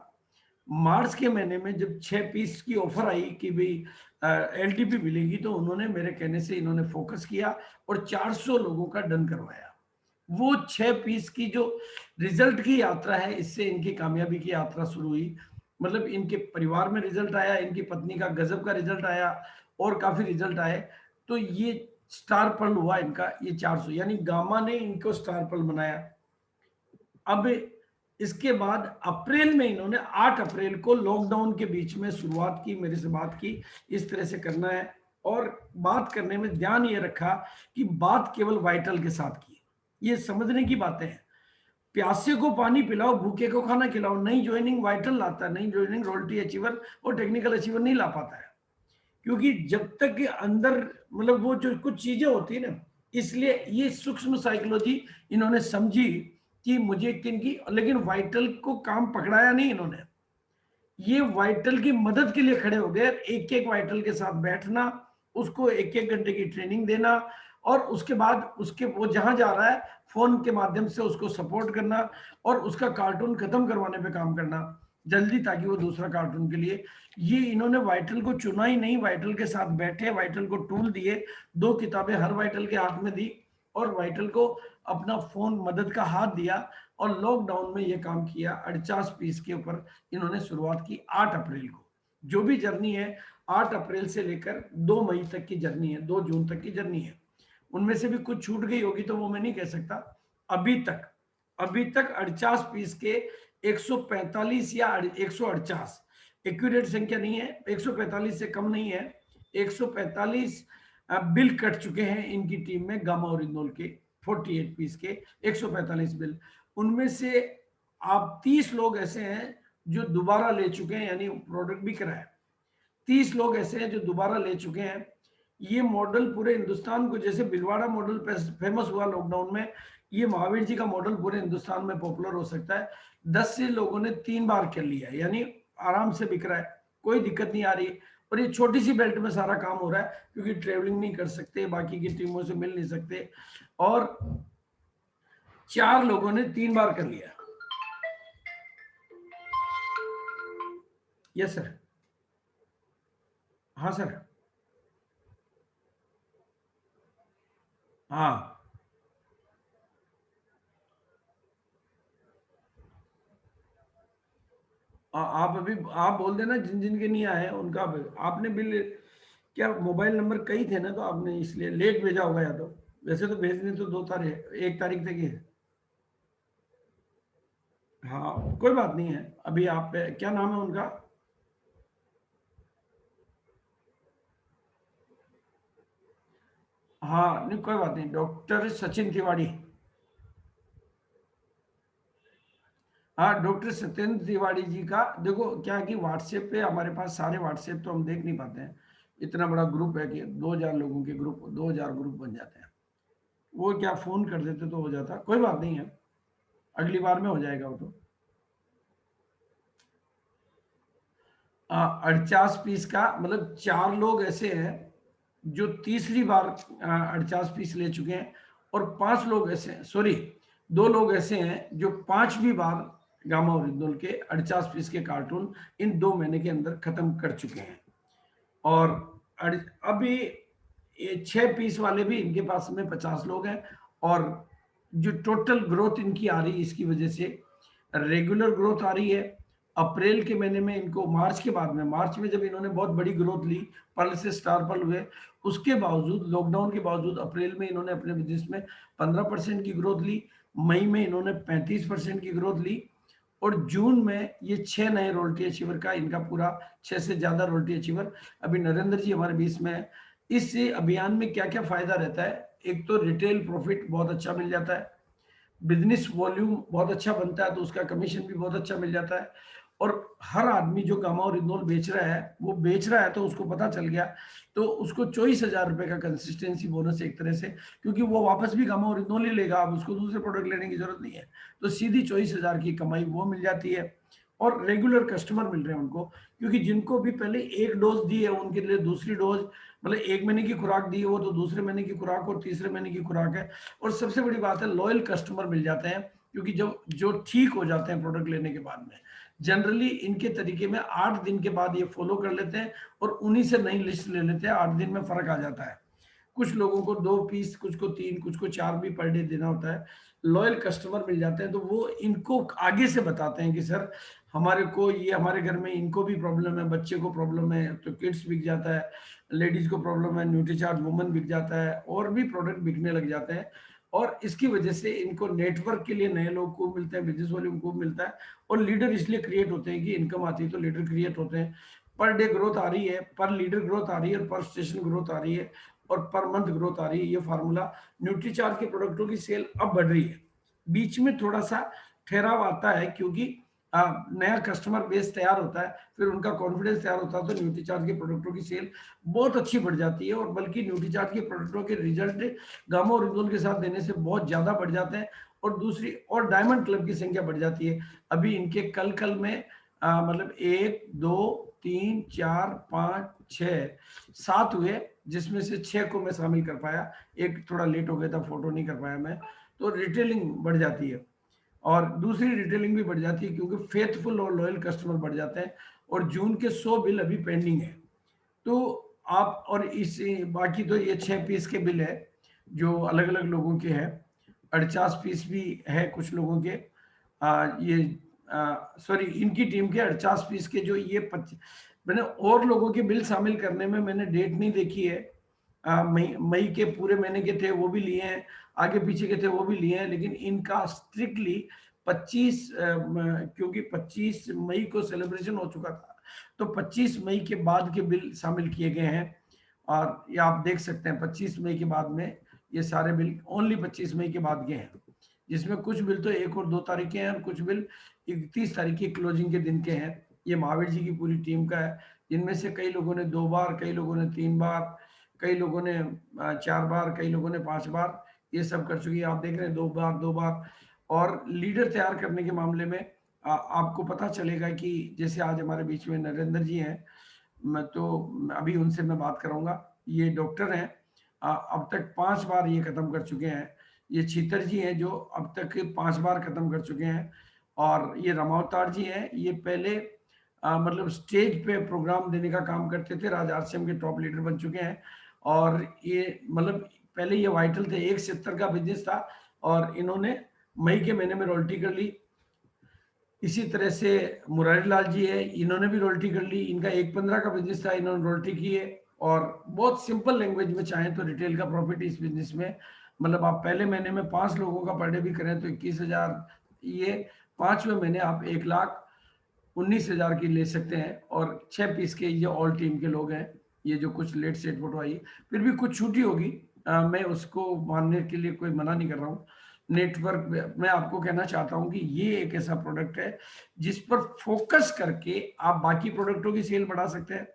मार्च के महीने में जब 6 पीस की ऑफर आई कि भाई एलटीपी मिलेगी, तो उन्होंने मेरे कहने से इन्होंने फोकस किया और 400 लोगों का डन करवाया। वो 6 पीस की जो रिजल्ट की यात्रा है, इससे इनकी कामयाबी की यात्रा शुरू हुई। मतलब इनके परिवार में रिजल्ट आया, इनकी पत्नी का गजब का रिजल्ट आया, और काफी रिजल्ट आए। तो ये स्टार पर्ल हुआ इनका, ये 400, यानी गामा ने इनको स्टार पर्ल बनाया। अब इसके बाद अप्रैल में इन्होंने 8 अप्रैल को लॉकडाउन के बीच में शुरुआत की, मेरे से बात की, इस तरह से करना है। और बात करने में ध्यान ये रखा कि बात केवल वाइटल के साथ की। ये समझने की बातें हैं। प्यासे को पानी पिलाओ, भूखे को खाना खिलाओ। नई ज्वाइनिंग वाइटल लाता है, नई ज्वाइनिंग रॉयल्टी अचीवर और टेक्निकल अचीवर नहीं ला पाता है, क्योंकि जब तक के अंदर मतलब वो जो कुछ चीजें होती है ना, इसलिए ये सूक्ष्म साइकोलॉजी इन्होंने समझी कि मुझे किन की। लेकिन वाइटल को काम पकड़ाया नहीं इन्होंने, ये वाइटल की मदद के लिए खड़े हो गए। एक एक वाइटल के साथ बैठना, उसको 1-1 घंटे की ट्रेनिंग देना, और उसके बाद उसके वो जहां जा रहा है फोन के माध्यम से उसको सपोर्ट करना, और उसका कार्टून खत्म करवाने पे काम करना जल्दी, ताकि वो दूसरा कार्टून के लिए। ये इन्होंने वाइटल को चुना ही नहीं, वाइटल के साथ बैठे, वाइटल को टूल दिए, 2 किताबें हर वाइटल के हाथ में दी, और वाइटल को अपना फोन मदद का हाथ दिया, और लॉकडाउन में ये काम किया। 48 पीस के ऊपर इन्होंने शुरुआत की 8 अप्रैल को। जो भी जर्नी है 8 अप्रैल से लेकर 2 मई तक की जर्नी है, 2 जून तक की जर्नी है। उनमें से भी कुछ छूट गई होगी तो वो मैं नहीं कह सकता। अभी तक 48 पीस के 145 या 148, एक्यूरेट संख्या नहीं है, 145 से कम नहीं है, 145 बिल कट चुके हैं इनकी टीम में, गामा ओरिजिनल के 48 पीस के 145 बिल। उनमें से आप 30 लोग ऐसे हैं जो दोबारा ले चुके हैं, यानी प्रोडक्ट बिक रहा है। 30 लोग ऐसे हैं जो दोबारा ले चुके हैं। ये मॉडल पूरे हिंदुस्तान को, जैसे भिलवाड़ा मॉडल फेमस हुआ लॉकडाउन में, ये महावीर जी का मॉडल पूरे हिंदुस्तान में पॉपुलर हो सकता है। 10 से लोगों ने 3 बार कर लिया, यानी आराम से बिक रहा है, कोई दिक्कत नहीं आ रही। और ये छोटी सी बेल्ट में सारा काम हो रहा है, क्योंकि ट्रेवलिंग नहीं कर सकते, बाकी की टीमों से मिल नहीं सकते, और 4 लोगों ने 3 बार कर लिया। Yes sir. हाँ सर। हाँ आप अभी आप बोल देना, जिन जिन के नहीं आए उनका। आपने बिल, क्या मोबाइल नंबर कई थे ना, तो आपने इसलिए लेट भेजा होगा, या तो वैसे तो भेजने तो 2 तारीख 1 तारीख तक ही है। हाँ कोई बात नहीं है। अभी आप, क्या नाम है उनका? हाँ नहीं कोई बात नहीं, डॉक्टर सचिन तिवारी। हाँ डॉक्टर सत्येंद्र तिवारी जी का, देखो क्या है कि व्हाट्सएप पे हमारे पास सारे व्हाट्सएप तो हम देख नहीं पाते हैं, इतना बड़ा ग्रुप है कि 2000 लोगों के ग्रुप, 2000 ग्रुप बन जाते हैं। वो क्या फोन कर देते तो हो जाता, कोई बात नहीं है, अगली बार में हो जाएगा वो तो। 48 पीस का मतलब 4 लोग ऐसे हैं जो तीसरी बार 48 पीस ले चुके हैं, और 5 लोग ऐसे हैं, सॉरी 2 लोग ऐसे हैं जो 5वीं बार गामा ओरिजिनल के 48 पीस के कार्टून इन 2 महीने के अंदर खत्म कर चुके हैं। और अभी ये 6 पीस वाले भी इनके पास में 50 लोग हैं। और जो टोटल ग्रोथ इनकी आ रही है, इसकी वजह से रेगुलर ग्रोथ आ रही है, अप्रैल के महीने में इनको मार्च के बाद में, मार्च में जब इन्होंने बहुत बड़ी ग्रोथ ली, पर्ल से स्टार पर्ल हुए, उसके बावजूद, लॉकडाउन के बावजूद अप्रैल में इन्होंने अपने बिजनेस में 15% की ग्रोथ ली, मई में इन्होंने 35% की ग्रोथ ली, और जून में ये 6 नए रॉयल्टी अचीवर का इनका पूरा 6 से ज्यादा रॉयल्टी अचीवर अभी नरेंद्र जी हमारे बीच में है। इस अभियान में क्या क्या फायदा रहता है? एक तो रिटेल प्रॉफिट बहुत अच्छा मिल जाता है, बिजनेस वॉल्यूम बहुत अच्छा बनता है तो उसका कमीशन भी बहुत अच्छा मिल जाता है, और हर आदमी जो गामा और रिनोल बेच रहा है, वो बेच रहा है तो उसको पता चल गया तो उसको 24,000 रुपए का कंसिस्टेंसी बोनस एक तरह से, क्योंकि वो वापस भी गामा और रिनोल ही लेगा, अब उसको दूसरे प्रोडक्ट लेने की जरूरत नहीं है, तो सीधी 24,000 की कमाई वो मिल जाती है। और रेगुलर कस्टमर मिल रहे हैं उनको, क्योंकि जिनको भी पहले एक डोज दी है उनके लिए दूसरी डोज, मतलब 1 महीने की खुराक दी है वो तो दूसरे महीने की खुराक और तीसरे महीने की खुराक है। और सबसे बड़ी बात है, लॉयल कस्टमर मिल जाते हैं, क्योंकि जो ठीक हो जाते हैं प्रोडक्ट लेने के बाद में, जनरली इनके तरीके में 8 दिन के बाद ये फॉलो कर लेते हैं और उन्हीं से नई लिस्ट ले लेते हैं। 8 दिन में फर्क आ जाता है, कुछ लोगों को 2 पीस, कुछ को 3, कुछ को 4 भी पर डे देना होता है। लॉयल कस्टमर मिल जाते हैं तो वो इनको आगे से बताते हैं कि सर हमारे को ये, हमारे घर में इनको भी प्रॉब्लम है, बच्चे को प्रॉब्लम है तो किड्स बिक जाता है, लेडीज को प्रॉब्लम है न्यूट्रीचार्ज वुमन बिक जाता है, और भी प्रोडक्ट बिकने लग जाते हैं। और इसकी वजह से इनको नेटवर्क के लिए नए लोग खूब मिलते हैं, बिजनेस वॉल्यूम खूब मिलता है, और लीडर इसलिए क्रिएट होते हैं कि इनकम आती है तो लीडर क्रिएट होते हैं। पर डे ग्रोथ आ रही है, पर लीडर ग्रोथ आ रही है, और पर स्टेशन ग्रोथ आ रही है, और पर मंथ ग्रोथ आ रही है। ये फार्मूला, न्यूट्रीचार्ज के प्रोडक्टों की सेल अब बढ़ रही है। बीच में थोड़ा सा ठहराव आता है क्योंकि नया कस्टमर बेस तैयार होता है, फिर उनका कॉन्फिडेंस तैयार होता है, तो न्यूट्रीचार्ज के प्रोडक्टों की सेल बहुत अच्छी बढ़ जाती है, और बल्कि न्यूट्रीचार्ज के प्रोडक्टों के रिजल्ट गामा और रिनोल के साथ देने से बहुत ज्यादा बढ़ जाते हैं। और दूसरी, और डायमंड क्लब की संख्या बढ़ जाती है। अभी इनके कल में मतलब 1 2 3 4 5 6 7 हुए, जिसमें से 6 को मैं शामिल कर पाया, एक थोड़ा लेट हो गया था, फोटो नहीं कर पाया मैं। तो रिटेलिंग बढ़ जाती है, और दूसरी रिटेलिंग भी बढ़ जाती है क्योंकि फेथफुल और लॉयल कस्टमर बढ़ जाते हैं। और जून के 100 बिल अभी पेंडिंग है, तो आप, और इस बाकी तो ये 6 पीस के बिल है जो अलग अलग लोगों के हैं, 48 पीस भी है कुछ लोगों के, ये सॉरी इनकी टीम के 48 पीस के, जो ये मैंने और लोगों के बिल शामिल करने में मैंने डेट नहीं देखी है, मई के पूरे महीने के थे वो भी लिए हैं, आगे पीछे के थे वो भी लिए हैं, लेकिन इनका स्ट्रिक्टली 25 क्योंकि 25 मई को सेलिब्रेशन हो चुका था, तो 25 मई के बाद के बिल शामिल किए गए हैं। और ये आप देख सकते हैं 25 मई के बाद में ये सारे बिल ओनली 25 मई के बाद के हैं, जिसमें कुछ बिल तो 1 और 2 तारीख के हैं, और कुछ बिल 31 तारीख की क्लोजिंग के दिन के हैं। ये महावीर जी की पूरी टीम का है, जिनमें से कई लोगों ने 2 बार, कई लोगों ने 3 बार, कई लोगों ने 4 बार, कई लोगों ने 5 बार ये सब कर चुकी है। आप देख रहे हैं 2 बार 2 बार। और लीडर तैयार करने के मामले में आपको पता चलेगा कि जैसे आज हमारे बीच में नरेंद्र जी हैं, मैं तो अभी उनसे मैं बात कराऊंगा। ये डॉक्टर हैं, अब तक 5 बार ये खत्म कर चुके हैं। ये छीतर जी हैं जो अब तक 5 बार खत्म कर चुके हैं। और ये रमावतार जी हैं, ये पहले मतलब स्टेज पे प्रोग्राम देने का काम करते थे, राज आरसीएम के टॉप लीडर बन चुके हैं। और ये मतलब पहले ये वाइटल थे, 170 का बिजनेस था, और इन्होंने मई के महीने में रॉयल्टी कर ली। इसी तरह से मुरारी लाल जी है, इन्होंने भी रॉयल्टी कर ली, इनका 115 का बिजनेस था, इन्होंने रॉयल्टी की है। और बहुत सिंपल लैंग्वेज में चाहें तो रिटेल का प्रॉफिट इस बिजनेस में, मतलब आप पहले महीने में 5 लोगों का पर डे भी करें तो 21,000, ये 5वें महीने आप 1,19,000 की ले सकते हैं। और 6 पीस के ये ऑल टीम के लोग हैं, ये जो कुछ लेट सेट फोटो आई, फिर भी कुछ छूटी होगी, मैं उसको मानने के लिए कोई मना नहीं कर रहा हूँ। नेटवर्क मैं आपको कहना चाहता हूं कि ये एक ऐसा प्रोडक्ट है जिस पर फोकस करके आप बाकी प्रोडक्टों की सेल बढ़ा सकते हैं,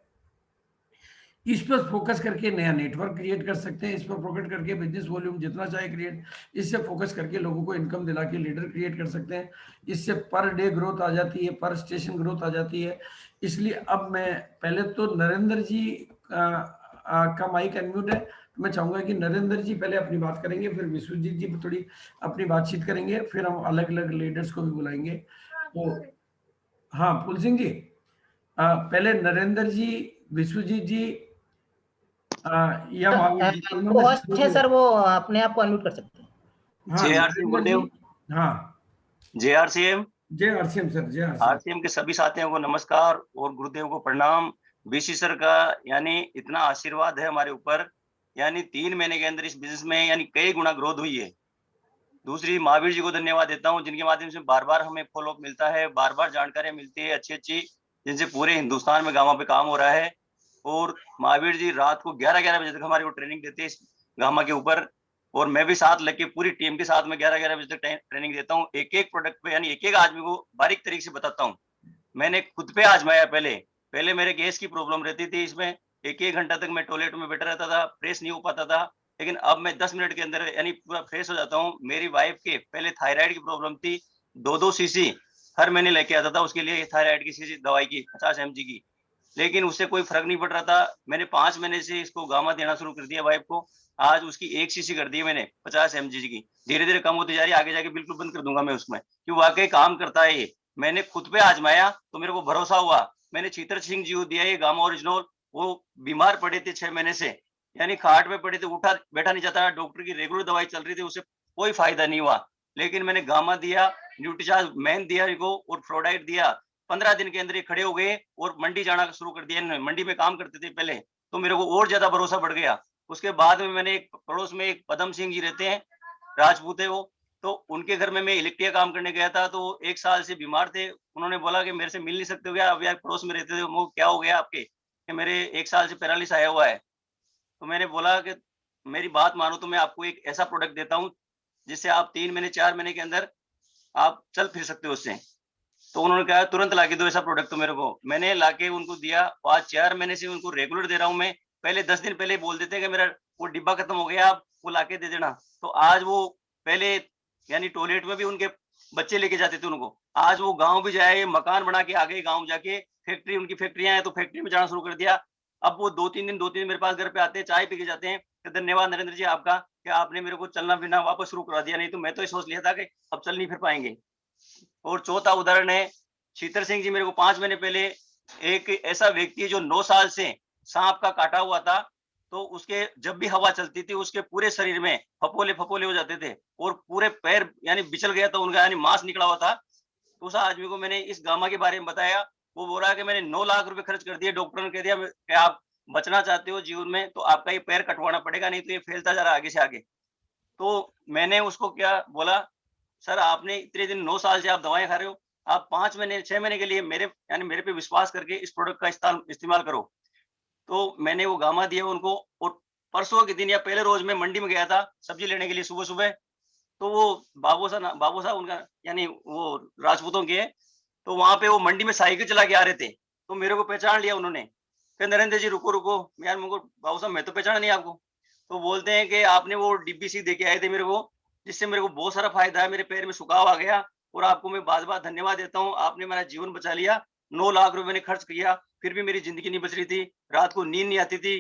इस पर फोकस करके नया नेटवर्क क्रिएट कर सकते हैं, इस पर फोकस करके बिजनेस वॉल्यूम जितना चाहे क्रिएट, इससे फोकस करके लोगों को इनकम दिला के लीडर क्रिएट कर सकते हैं। इससे पर डे ग्रोथ आ जाती है, पर स्टेशन ग्रोथ आ जाती है। इसलिए अब मैं पहले तो नरेंद्र जी का माइक अनम्यूट है, तो मैं चाहूंगा कि नरेंद्र जी पहले अपनी बात करेंगे, फिर विश्वजीत जी थोड़ी अपनी बातचीत करेंगे, फिर हम अलग अलग लीडर्स को भी बुलाएंगे। तो हाँ पुल सिंह जी, पहले नरेंद्र जी, विश्वजीत जी या महावीर जी, वो होस्ट है सर, वो अपने आप को अनम्यूट कर सकते हैं। हाँ JRC नरेंद्र जी, हाँ JRCM जय आरसीएम सर, जय आरसीएम। आरसीएम के सभी साथियों को नमस्कार और गुरुदेव को प्रणाम। बीसी सर का यानी इतना आशीर्वाद है हमारे ऊपर, यानी 3 महीने के अंदर इस बिजनेस में यानी कई गुना ग्रोथ हुई है। दूसरी महावीर जी को धन्यवाद देता हूँ, जिनके माध्यम से बार-बार हमें फॉलोअप मिलता है, बार-बार जानकारियां मिलती है अच्छी-अच्छी, जिनसे पूरे हिंदुस्तान में गांवों पे काम हो रहा है। और महावीर जी रात को 11-11 बजे तक हमारे को ट्रेनिंग देते हैं इस गामा के ऊपर, और मैं भी साथ लेके पूरी टीम के साथ में 11-11 बजे तक ट्रेनिंग देता हूँ। एक-एक प्रोडक्ट पे यानी एक-एक आदमी को बारीक तरीके से बताता हूँ। मैंने खुद पे आजमाया पहले मेरे गैस की प्रॉब्लम रहती थी, इसमें 1-1 घंटा तक मैं टॉयलेट में बैठा रहता था, फ्रेश नहीं हो पाता था। लेकिन अब मैं 10 मिनट के अंदर यानी पूरा फ्रेश हो जाता हूँ। मेरी वाइफ के पहले थायराइड की प्रॉब्लम थी, 2-2 सीसी हर महीने लेके आता था उसके लिए थायराइड की सीसी दवाई की 50 mg की, लेकिन उससे कोई फर्क नहीं पड़ रहा था। मैंने 5 महीने से इसको गामा देना शुरू कर दिया वाइफ को। आज उसकी 1 सीसी कर दी है मैंने 50 mg की। धीरे-धीरे कम होती जा रही है, आगे जाके बिल्कुल बंद कर दूंगा मैं उसमें, कि वाकई काम करता है ये। मैंने खुद पे आजमाया तो मेरे को भरोसा हुआ। मैंने छीतर सिंह जी को दिया ये गामा ओरिजिनल, वो बीमार पड़े थे 6 महीने से, यानी खाट में पड़े थे, उठा बैठा नहीं जाता, डॉक्टर की रेगुलर दवाई चल रही थी, उससे कोई फायदा नहीं हुआ। लेकिन मैंने गामा दिया, न्यूट्रीचार्ज मैन दिया इनको और फ्लोराइड दिया, 15 दिन के अंदर ये खड़े हो गए और मंडी जाना शुरू कर दिया इन्होंने। मंडी में काम करते थे पहले, तो मेरे को और ज्यादा भरोसा बढ़ गया। उसके बाद में मैंने एक पड़ोस में एक पदम सिंह जी रहते हैं, राजपूत है वो, तो उनके घर में मैं इलेक्ट्रिया काम करने गया था, तो 1 साल से बीमार थे। उन्होंने बोला कि मेरे से मिल नहीं सकते हो क्या, अब यार पड़ोस में रहते थे, वो क्या हो गया आपके, कि मेरे 1 साल से पैरालिसिस आया हुआ है। तो मैंने बोला कि मेरी बात मानो तो मैं आपको एक ऐसा प्रोडक्ट देता हूँ जिससे आप 3 महीने 4 महीने के अंदर आप चल फिर सकते हो उससे। तो उन्होंने कहा तुरंत लाके दो ऐसा प्रोडक्ट तो मेरे को। मैंने लाके उनको दिया, आज 4 महीने से उनको रेगुलर दे रहा हूँ मैं। पहले 10 दिन पहले बोल देते हैं कि मेरा वो डिब्बा खत्म हो गया, आप वो लाके दे देना। तो आज वो पहले यानी टॉयलेट में भी उनके बच्चे लेके जाते थे उनको, आज वो गाँव भी जाए, मकान बना के आ गए गाँव जाके, फैक्ट्री उनकी फैक्ट्रियाँ हैं तो फैक्ट्री में जाना शुरू कर दिया। अब वो 2-3 दिन मेरे पास घर पे आते हैं, चाय पी के जाते हैं कि धन्यवाद नरेंद्र जी आपका कि आपने मेरे को चलना फिरना वापस शुरू करा दिया, नहीं तो मैं तो ये सोच लिया था कि अब चल नहीं फिर पाएंगे। और चौथा उदाहरण है शीतर सिंह जी, मेरे को 5 महीने पहले एक ऐसा व्यक्ति जो 9 साल से सांप का काटा हुआ था, तो उसके जब भी हवा चलती थी उसके पूरे शरीर में फपोले हो जाते थे और पूरे पैर यानी बिचल गया था उनका, यानी मांस निकला हुआ था। तो उस आदमी को मैंने इस गामा के बारे में बताया, वो बोल रहा है कि मैंने 9 लाख रुपए खर्च कर दिए, डॉक्टर ने कह दिया कि आप बचना चाहते हो जीवन में तो आपका ये पैर कटवाना पड़ेगा, नहीं तो ये फैलता जा रहा है आगे से आगे। तो मैंने उसको क्या बोला, सर आपने इतने दिन 9 साल से आप दवाएं खा रहे हो, आप 5 महीने 6 महीने के लिए मेरे पे विश्वास करके इस प्रोडक्ट का इस्तेमाल करो। तो मैंने वो गामा दिया उनको, और परसों के दिन या पहले रोज मैं मंडी में गया था सब्जी लेने के लिए सुबह-सुबह, तो वो बाबू साहब उनका यानी वो राजपूतों के, तो वहां पे वो मंडी में साइकिल चला के आ रहे थे, तो मेरे को पहचान लिया उन्होंने, कि नरेंद्र जी रुको यार, मुझको बाबू साहब मैं तो पहचाना नहीं आपको। तो बोलते हैं कि आपने वो डिब्बी सी दे के आए थे मेरे को, जिससे मेरे को बहुत सारा फायदा है, मेरे पैर में सुखाव आ गया, और आपको मैं बार-बार धन्यवाद देता हूँ, आपने मेरा जीवन बचा लिया। 9 लाख रुपए मैंने खर्च किया, फिर भी मेरी जिंदगी नहीं बच रही थी, रात को नींद नहीं आती थी।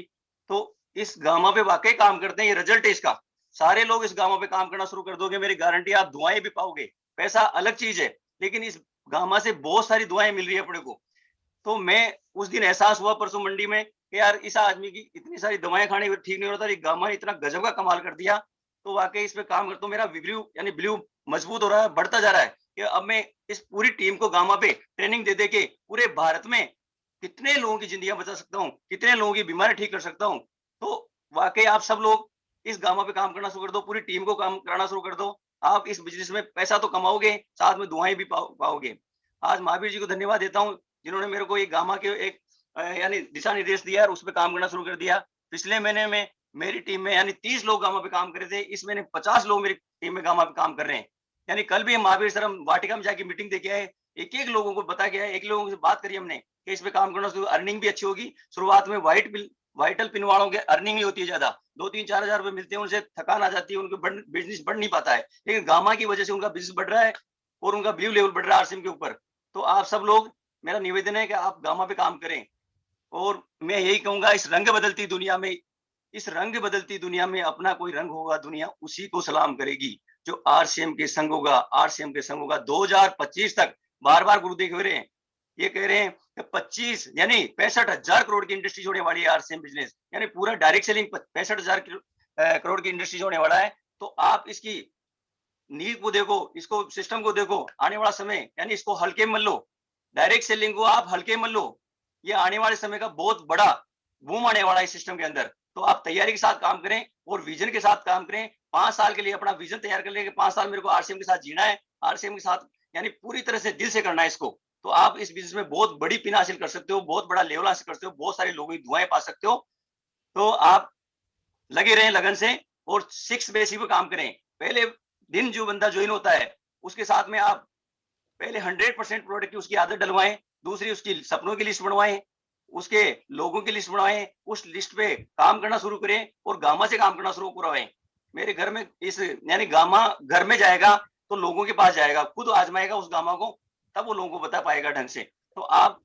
तो इस गामा पे वाकई काम करते हैं, ये रिजल्ट है इसका। सारे लोग इस गामा पे काम करना शुरू कर दोगे, मेरी गारंटी, आप दुआएं भी पाओगे। पैसा अलग चीज है, लेकिन इस गामा से बहुत सारी दुआएं मिल रही है अपने को। तो मैं उस दिन एहसास हुआ परसों मंडी में कि यार इस आदमी की इतनी सारी दवाएं खाने ठीक नहीं होता, गामा ने इतना गजब का कमाल कर दिया। तो वाकई इस पे काम करता हूँ, मेरा बिलीव मजबूत हो रहा है, बढ़ता जा रहा है, कि अब मैं इस पूरी टीम को गामा पे ट्रेनिंग दे के पूरे भारत में कितने लोगों की जिंदगियां बचा सकता हूँ, कितने लोगों की बीमारी ठीक कर सकता हूँ। तो वाकई आप सब लोग इस गामा पे काम करना शुरू कर दो, पूरी टीम को काम कराना शुरू कर दो। आप इस बिजनेस में पैसा तो कमाओगे, साथ में दुआएं भी पाओगे। आज महावीर जी को धन्यवाद देता हूँ, जिन्होंने मेरे को एक गामा के एक यानी दिशा निर्देश दिया और उस पर काम करना शुरू कर दिया। पिछले महीने में मेरी टीम में यानी 30 लोग गामा पे काम कर रहे थे, इस महीने 50 लोग मेरी टीम में गामा पे काम कर रहे हैं। यानी कल भी हम महावीर सर हम वाटिका में जाके मीटिंग देके आए, एक लोगों को बता के आए, एक लोगों से बात करी हमने कि इस पे काम करना शुरू, अर्निंग भी अच्छी होगी। शुरुआत में वाइटल पिन वालों के अर्निंग नहीं होती है ज्यादा, 2-3-4 हजार रुपए मिलते हैं, उनसे थकान आ जाती है, उनके बिजनेस बढ़ नहीं पाता है। लेकिन गामा की वजह से उनका बिजनेस बढ़ रहा है और उनका बिलीव लेवल बढ़ रहा है आरसीएम के ऊपर। तो आप सब लोग, मेरा निवेदन है कि आप गामा पे काम करें। और मैं यही कहूंगा, इस रंग बदलती दुनिया में अपना कोई रंग होगा, दुनिया उसी को सलाम करेगी जो आरसीएम के संग होगा। 2025 तक बार-बार गुरुदेव कह रहे हैं, ये कह रहे हैं कि 25 यानी 65,000 करोड़ की इंडस्ट्री होने वाली है आरसीएम बिजनेस, यानी पूरा डायरेक्ट सेलिंग 65,000 करोड़ की इंडस्ट्री होने वाला है। तो आप इसकी नींव को देखो, इसको सिस्टम को देखो, आने वाला समय यानी इसको हल्के में मत लो, डायरेक्ट सेलिंग को आप हल्के में मत लो, ये आने वाले समय का बहुत बड़ा बूम आने वाला है सिस्टम के अंदर। तो आप तैयारी के साथ काम करें और विजन के साथ काम करें। 5 साल के लिए अपना विजन तैयार कर लें कि 5 साल मेरे को आरसीएम के साथ जीना है, आरसीएम के साथ यानी पूरी तरह से दिल से करना है इसको। तो आप इस बिजनेस में बहुत बड़ी पिन हासिल कर सकते हो, बहुत बड़ा लेवल हासिल कर सकते हो, बहुत सारे लोगों की दुआएं पा सकते हो। तो आप लगे रहें लगन से और 6 बेसिक पे काम करें। पहले दिन जो बंदा ज्वाइन होता है उसके साथ में आप पहले 100% प्रोडक्ट की उसकी आदत डलवाएं, दूसरी उसकी सपनों की लिस्ट बनवाएं, उसके लोगों की लिस्ट बनवाएं, उस लिस्ट पे काम करना शुरू करें और गामा से काम करना शुरू करवाएं। मेरे घर में इस यानी गामा घर में जाएगा तो लोगों के पास जाएगा, खुद आजमाएगा उस गामा को, तब वो लोगों को बता पाएगा ढंग से। तो आप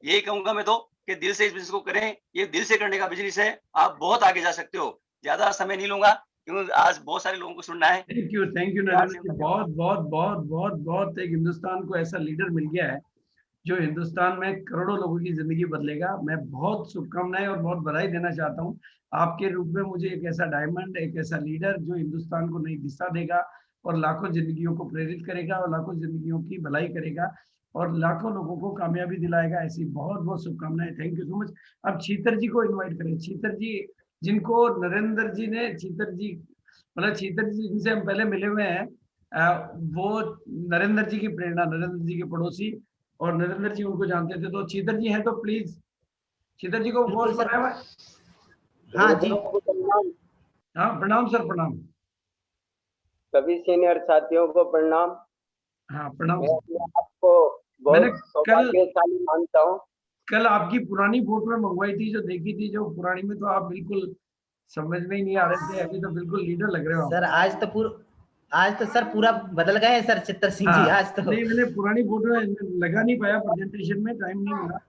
यही कहूंगा मैं तो कि दिल से इस बिजनेस को करें, ये दिल से करने का बिजनेस है, आप बहुत आगे जा सकते हो। ज्यादा समय नहीं लूंगा क्योंकि आज बहुत सारे लोगों को सुनना है। थैंक यू नरेंद्र जी, बहुत बहुत बहुत बहुत बहुत। एक हिंदुस्तान को ऐसा लीडर मिल गया है जो हिंदुस्तान में करोड़ों लोगों की जिंदगी बदलेगा। मैं बहुत शुभकामनाएं और बहुत बधाई देना चाहता हूं आपके रूप में मुझे एक ऐसा डायमंड, एक ऐसा लीडर जो हिंदुस्तान को नई दिशा देगा और लाखों जिंदगियों को प्रेरित करेगा और लाखों जिंदगियों की भलाई करेगा और लाखों लोगों को कामयाबी दिलाएगा। ऐसी बहुत बहुत शुभकामनाएं। Thank you so much. अब छीतर जी को इन्वाइट करें। छीतर जी, जिनको नरेंद्र जी ने, छीतर जी मतलब छीतर जी जिनसे हम पहले मिले हुए हैं, वो नरेंद्र जी की प्रेरणा, नरेंद्र जी के पड़ोसी, और नरेंद्र जी उनको जानते थे। तो छीतर जी हैं तो प्लीज छीतर जी को बहुत बनाया हुआ। हाँ जी, हाँ प्रणाम सर, प्रणाम। सभी सीनियर साथियों को प्रणाम। हाँ प्रणाम। मैं अपने आप को बहुत सौभाग्यशाली मानता हूँ। कल आपकी पुरानी फोटो में मंगवाई थी, जो देखी थी, जो पुरानी में तो आप बिल्कुल समझ में ही नहीं आ रहे थे, अभी तो बिल्कुल लीडर लग रहे हो सर। आज तो सर पूरा बदल गए हैं सर चित्तर सिंह जी। आज तो नहीं, मैंने पुरानी फोटो लगा नहीं पाया प्रेजेंटेशन में, टाइम नहीं मिला।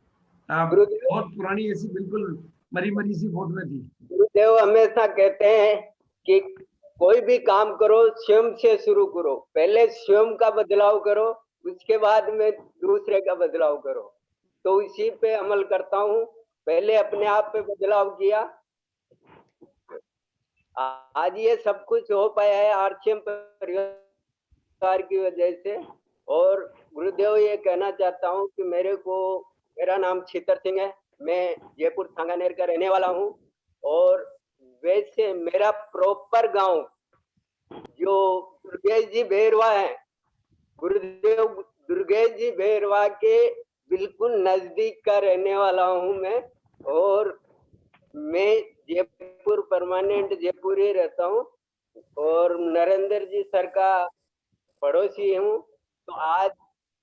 बहुत पुरानी ऐसी बिल्कुल मरी मरी सी फोटो में थी। गुरुदेव हमेशा कहते हैं कि कोई भी काम करो स्वयं से शुरू करो, पहले स्वयं का बदलाव करो, उसके बाद में दूसरे का बदलाव करो। तो इसी पे अमल करता हूँ। पहले अपने आप पे बदलाव किया, आज ये सब कुछ हो पाया है आरसीएम परिवार की वजह से। और गुरुदेव ये कहना चाहता हूँ कि मेरा नाम छीतर सिंह है, मैं जयपुर सांगानेर का रहने वाला हूँ। और वैसे मेरा प्रॉपर गांव जो दुर्गेश जी भेरवा है, गुरुदेव दुर्गेश जी भेरवा के बिल्कुल नजदीक का रहने वाला हूँ मैं। और मैं जयपुर परमानेंट जयपुर ही रहता हूँ और नरेंद्र जी सर का पड़ोसी हूँ। तो आज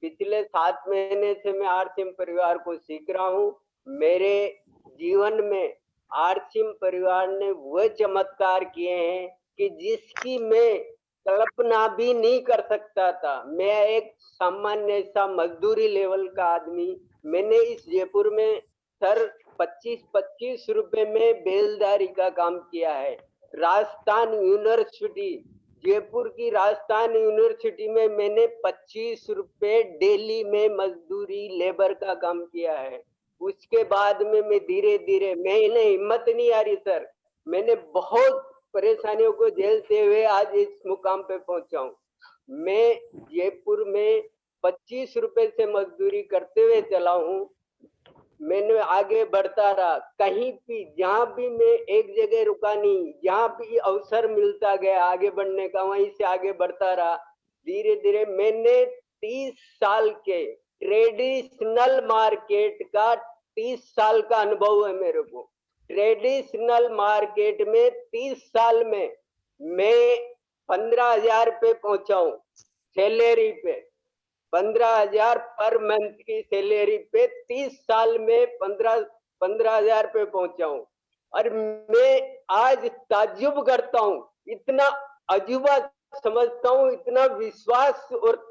पिछले 7 महीने से मैं आरसीएम परिवार को सीख रहा हूँ। मेरे जीवन में आरसीएम परिवार ने वह चमत्कार किए हैं कि जिसकी मैं कल्पना भी नहीं कर सकता था। मैं एक सामान्य सा मजदूरी लेवल का आदमी, मैंने इस जयपुर में सर 25-25 रुपए में बेलदारी का काम किया है। राजस्थान यूनिवर्सिटी, जयपुर की राजस्थान यूनिवर्सिटी में मैंने 25 रुपए डेली में मजदूरी लेबर का काम किया है। उसके बाद में मैं धीरे धीरे, मैंने हिम्मत नहीं आ रही सर, मैंने बहुत परेशानियों को झेलते हुए आज इस मुकाम पे पहुंचा हूँ। मैं जयपुर में 25 रुपए से मजदूरी करते हुए चला हूँ। मैंने आगे बढ़ता रहा, कहीं भी जहां भी मैं एक जगह रुका नहीं, जहां भी अवसर मिलता गया आगे बढ़ने का, वहीं से आगे बढ़ता रहा। धीरे धीरे मैंने 30 साल के ट्रेडिशनल मार्केट का 30 साल का अनुभव है मेरे को। ट्रेडिशनल मार्केट में 30 साल में मैं 15,000 पे पहुंचा हूँ सैलरी पे। 15,000 पर मंथ की सैलरी पे 30 साल में 15,000 पे पहुंचा हूँ। और मैं आज ताज्जुब करता हूँ, इतना अजूबा समझता हूँ, इतना विश्वास और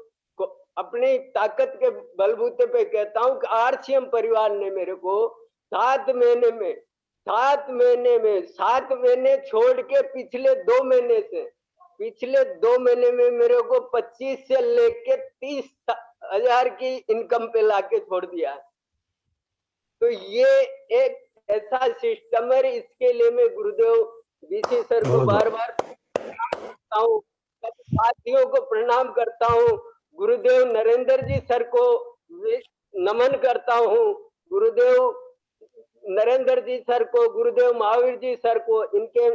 अपनी ताकत के बलबूते पे कहता हूँ कि आरसीएम परिवार ने मेरे को 7 महीने छोड़ के पिछले 2 महीने में मेरे को 25 से लेके 30,000 की इनकम पे लाके छोड़ दिया। तो ये एक ऐसा सिस्टम है, इसके लिए मैं गुरुदेव बीसी सर को बार बार कहता हूँ साथियों को प्रणाम करता हूँ, गुरुदेव नरेंद्र जी सर को नमन करता हूँ, गुरुदेव नरेंद्र जी सर को, गुरुदेव महावीर जी सर को, इनके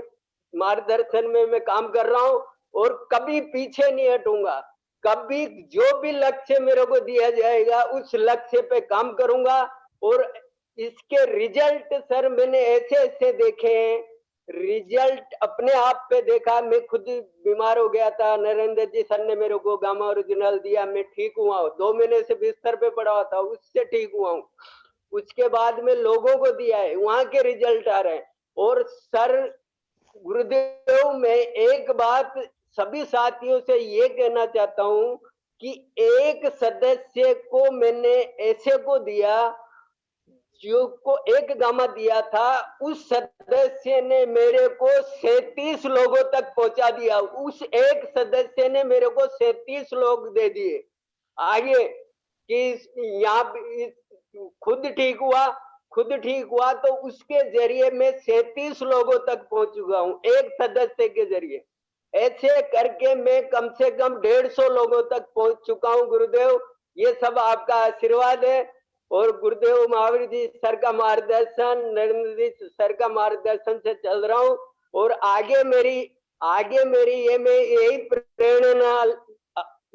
मार्गदर्शन में मैं काम कर रहा हूँ और कभी पीछे नहीं हटूंगा। कभी जो भी लक्ष्य मेरे को दिया जाएगा उस लक्ष्य पे काम करूंगा। और इसके रिजल्ट सर मैंने ऐसे ऐसे देखे हैं, रिजल्ट अपने आप पे देखा। मैं खुद बीमार हो गया था, नरेंद्र जी सर ने मेरे को गामा ओरिजिनल दिया, मैं ठीक हुआ हूँ। 2 महीने से बिस्तर पे पड़ा हुआ था, उससे ठीक हुआ हूँ। उसके बाद में लोगों को दिया है, वहां के रिजल्ट आ रहे हैं। और सर गुरुदेव, मैं एक बात सभी साथियों से ये कहना चाहता हूँ कि एक सदस्य को मैंने ऐसे को दिया जो को एक गामा दिया था, उस सदस्य ने मेरे को 37 लोगों तक पहुंचा दिया। उस एक सदस्य ने मेरे को 37 लोग दे दिए आगे कि यहाँ खुद ठीक हुआ तो उसके जरिए मैं 37 लोगों तक पहुंच चुका हूँ एक सदस्य के जरिए। ऐसे करके मैं कम से कम 150 लोगों तक पहुंच चुका हूँ। गुरुदेव, ये सब आपका आशीर्वाद है और गुरुदेव महावीर जी सर का मार्गदर्शन, नरेंद्र जी सर का मार्गदर्शन से चल रहा हूँ। और आगे मेरी ये मैं यही प्रेरणा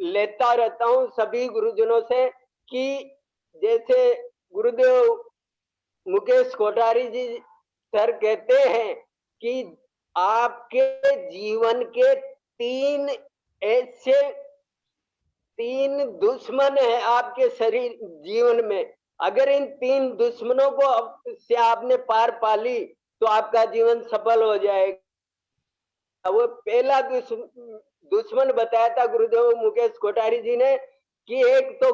लेता रहता हूँ सभी गुरुजनों से कि जैसे गुरुदेव मुकेश कोठारी जी सर कहते हैं कि आपके जीवन के 3 दुश्मन है आपके शरीर जीवन में। अगर इन 3 दुश्मनों को से आपने पार पा ली तो आपका जीवन सफल हो जाएगा। वो पहला दुश्मन बताया था गुरुदेव मुकेश कोठारी जी ने कि एक तो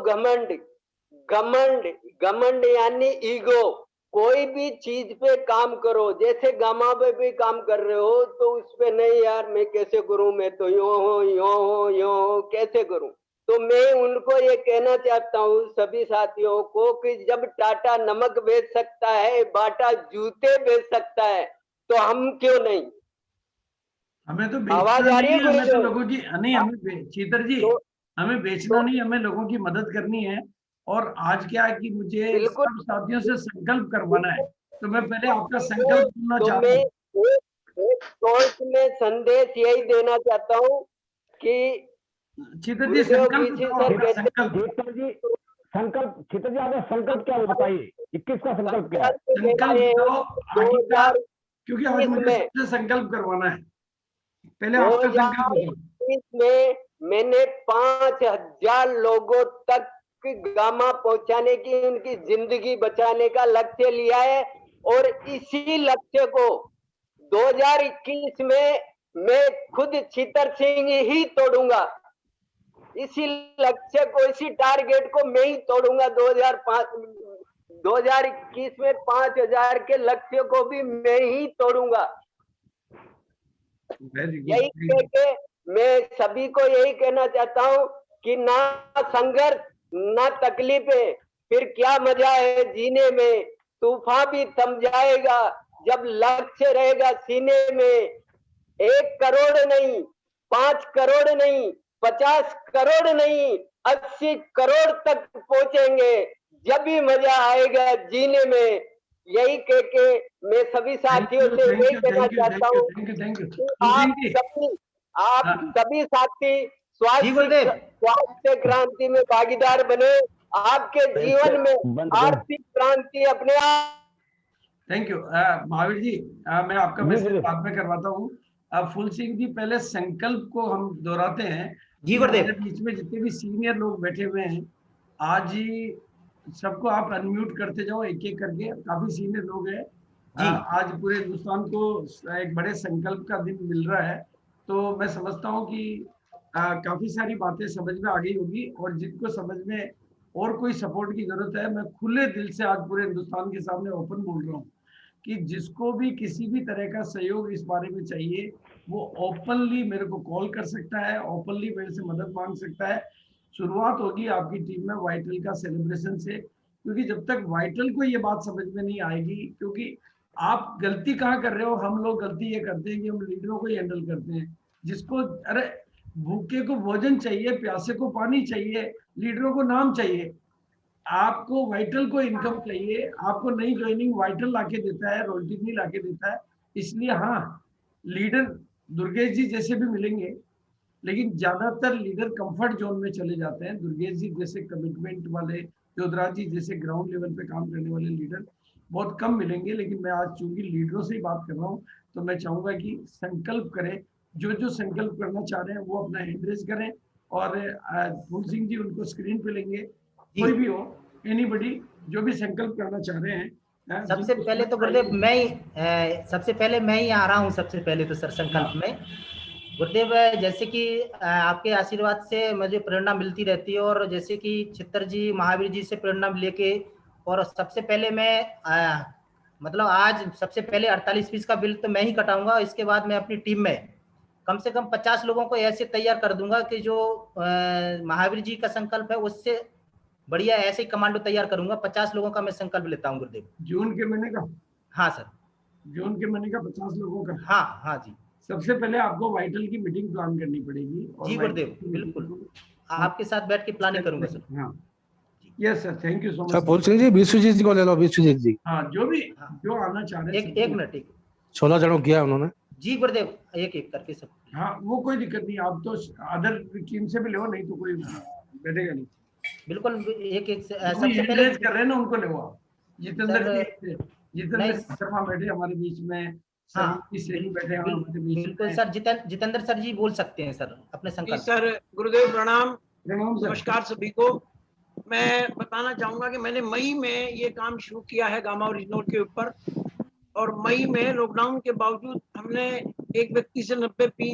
घमंड यानी ईगो। कोई भी चीज पे काम करो, जैसे गामा पे भी काम कर रहे हो तो उस पे नहीं यार मैं कैसे करूं, मैं तो यो कैसे करूं। तो मैं उनको ये कहना चाहता हूँ सभी साथियों को कि जब टाटा नमक बेच सकता है, बाटा जूते बेच सकता है, तो हम क्यों नहीं। हमें तो आवाज बेचना आ रही नहीं है है, हमें तो गुरुदेव? लोगों की नहीं, हमें चीतर जी तो, हमें बेचना नहीं, हमें लोगों की मदद करनी है। और आज क्या है कि मुझे बिल्कुल सब साथियों से संकल्प करवाना है, तो मैं पहले आपका संकल्प सुनना तो चाहता मैं हूँ। एक शॉर्ट में संदेश यही देना चाहता हूँ कि चीतर जी गुरुदेव संकल्प बीसी बताओ सर आपका कहते संकल्प। चित्तर जी संकल्प, चित्तर जी आपका संकल्प क्या है बताइए, 21 का संकल्प क्या है? संकल्प बताओ आगे का, क्योंकि आज 2020 मुझे में सबसे संकल्प करवाना है। पहले आपका संकल्प बताओ। 2020 में मैंने 5000 लोगों तक गामा पहुंचाने की, उनकी जिंदगी बचाने का लक्ष्य लिया है। और इसी लक्ष्य को 2021 में मैं खुद चित्तर सिंह ही तोड़ूंगा। इसी लक्ष्य को, इसी टारगेट को मैं ही तोड़ूंगा। 2021 में 5000 के लक्ष्य को भी मैं ही तोड़ूंगा। यही कह के मैं सभी को यही कहना चाहता हूँ कि ना संघर्ष ना तकलीफें, फिर क्या मजा है जीने में। तूफान भी थम जाएगा जब लक्ष्य रहेगा सीने में। 1 करोड़ नहीं, 5 करोड़ नहीं, 50 करोड़ नहीं, 80 करोड़ तक पहुंचेंगे जब भी मजा आएगा जीने में। यही कह के मैं सभी साथियों से यही कहना चाहता हूँ कि आप सभी साथी स्वास्थ्य क्रांति में भागीदार बने। आपके जीवन में आर्थिक क्रांति अपने आप। Thank you Mahavir ji. मैं आपका मैसेज बाद में करवाता हूँ। फुल सिंह जी, पहले संकल्प को हम दोहराते हैं जी गुरुदेव। हमारे बीच में जितने भी सीनियर लोग बैठे हुए हैं, आज ही सबको आप अनम्यूट करते जाओ एक एक करके। काफी सीनियर लोग हैं। आज पूरे हिंदुस्तान को एक बड़े संकल्प का दिन मिल रहा है, तो मैं समझता हूँ कि काफी सारी बातें समझ में आ गई होगी। और जिनको समझ में और कोई सपोर्ट की जरूरत है, मैं खुले दिल से आज पूरे हिंदुस्तान के सामने ओपन बोल रहा हूँ कि जिसको भी किसी भी तरह का सहयोग इस बारे में चाहिए, वो ओपनली मेरे को कॉल कर सकता है, ओपनली मेरे से मदद मांग सकता है। शुरुआत होगी आपकी टीम में वाइटल का सेलिब्रेशन से, क्योंकि जब तक वाइटल को ये बात समझ में नहीं आएगी, क्योंकि आप गलती कहाँ कर रहे हो, हम लोग गलती ये करते हैं कि हम लीडरों को ही हैंडल करते हैं। जिसको अरे भूखे को भोजन चाहिए, प्यासे को पानी चाहिए, लीडरों को नाम चाहिए। आपको वाइटल को इनकम चाहिए, आपको नई ज्वाइनिंग वाइटल लाके देता है, रोटी नहीं लाके देता है। इसलिए हाँ, लीडर दुर्गेश जी जैसे भी मिलेंगे, लेकिन ज्यादातर लीडर कंफर्ट जोन में चले जाते हैं। दुर्गेश जी जैसे कमिटमेंट वाले, जोधराज जी जैसे ग्राउंड लेवल पे काम करने वाले लीडर बहुत कम मिलेंगे। लेकिन मैं आज चूंकि लीडरों से ही बात कर रहा हूँ, तो मैं चाहूंगा कि संकल्प करें, जो जो संकल्प करना चाह रहे हैं वो अपना हैंड रेज करें। और फूल सिंह जी उनको स्क्रीन पे लेंगे, कोई भी हो, एनीबडी जो भी संकल्प करना चाह रहे हैं। सबसे पहले तो गुरुदेव मैं ही सबसे पहले मैं ही आ रहा हूँ। सबसे पहले तो सर संकल्प में गुरुदेव, जैसे कि आपके आशीर्वाद से मुझे प्रेरणा मिलती रहती है, और जैसे कि चित्तर जी, महावीर जी से प्रेरणा लेके, और सबसे पहले मैं मतलब आज सबसे पहले 48 फीस का बिल तो मैं ही कटाऊंगा। इसके बाद मैं अपनी टीम में कम से कम 50 लोगों को ऐसे तैयार कर दूंगा कि जो महावीर जी का संकल्प है उससे बढ़िया ऐसे ही कमांडो तैयार करूंगा। 50 लोगों का मैं संकल्प लेता हूँ गुरुदेव। जून के महीने का? हाँ सर, जून के महीने का 50 लोगों का? हाँ हाँ जी। सबसे पहले आपको वाइटल की मीटिंग प्लान करनी पड़ेगी। जी गुरुदेव, बिल्कुल आपके साथ बैठ के प्लानिंग करूंगा सर। हाँ, yes sir, thank you so much. Sir Phool Singh ji, Vishwajit ji को ले लो, विश्वजीत जी। हाँ, जो भी जो आना चाह रहे हैं। एक मिनट, 16 जनों किया उन्होंने। जी गुरुदेव, एक एक करके सब। हाँ, वो कोई दिक्कत नहीं, आप तो अदर टीम से भी ले, नहीं तो कोई बैठेगा नहीं। बिल्कुल एक एक सबसे पहले कर रहे हैं ना, उनको ले आओ। जितेंद्र शर्मा बैठे हमारे बीच में, हाँ बिल्कुल सर। जितेंद्र सर जी बोल सकते हैं सर अपने संकल्प। सर गुरुदेव प्रणाम, नमस्कार सभी को। मैं बताना चाहूंगा कि मैंने मई में ये काम शुरू किया है गामा ओरिजिनल के ऊपर, और मई में लॉकडाउन के बावजूद हमने एक व्यक्ति से 90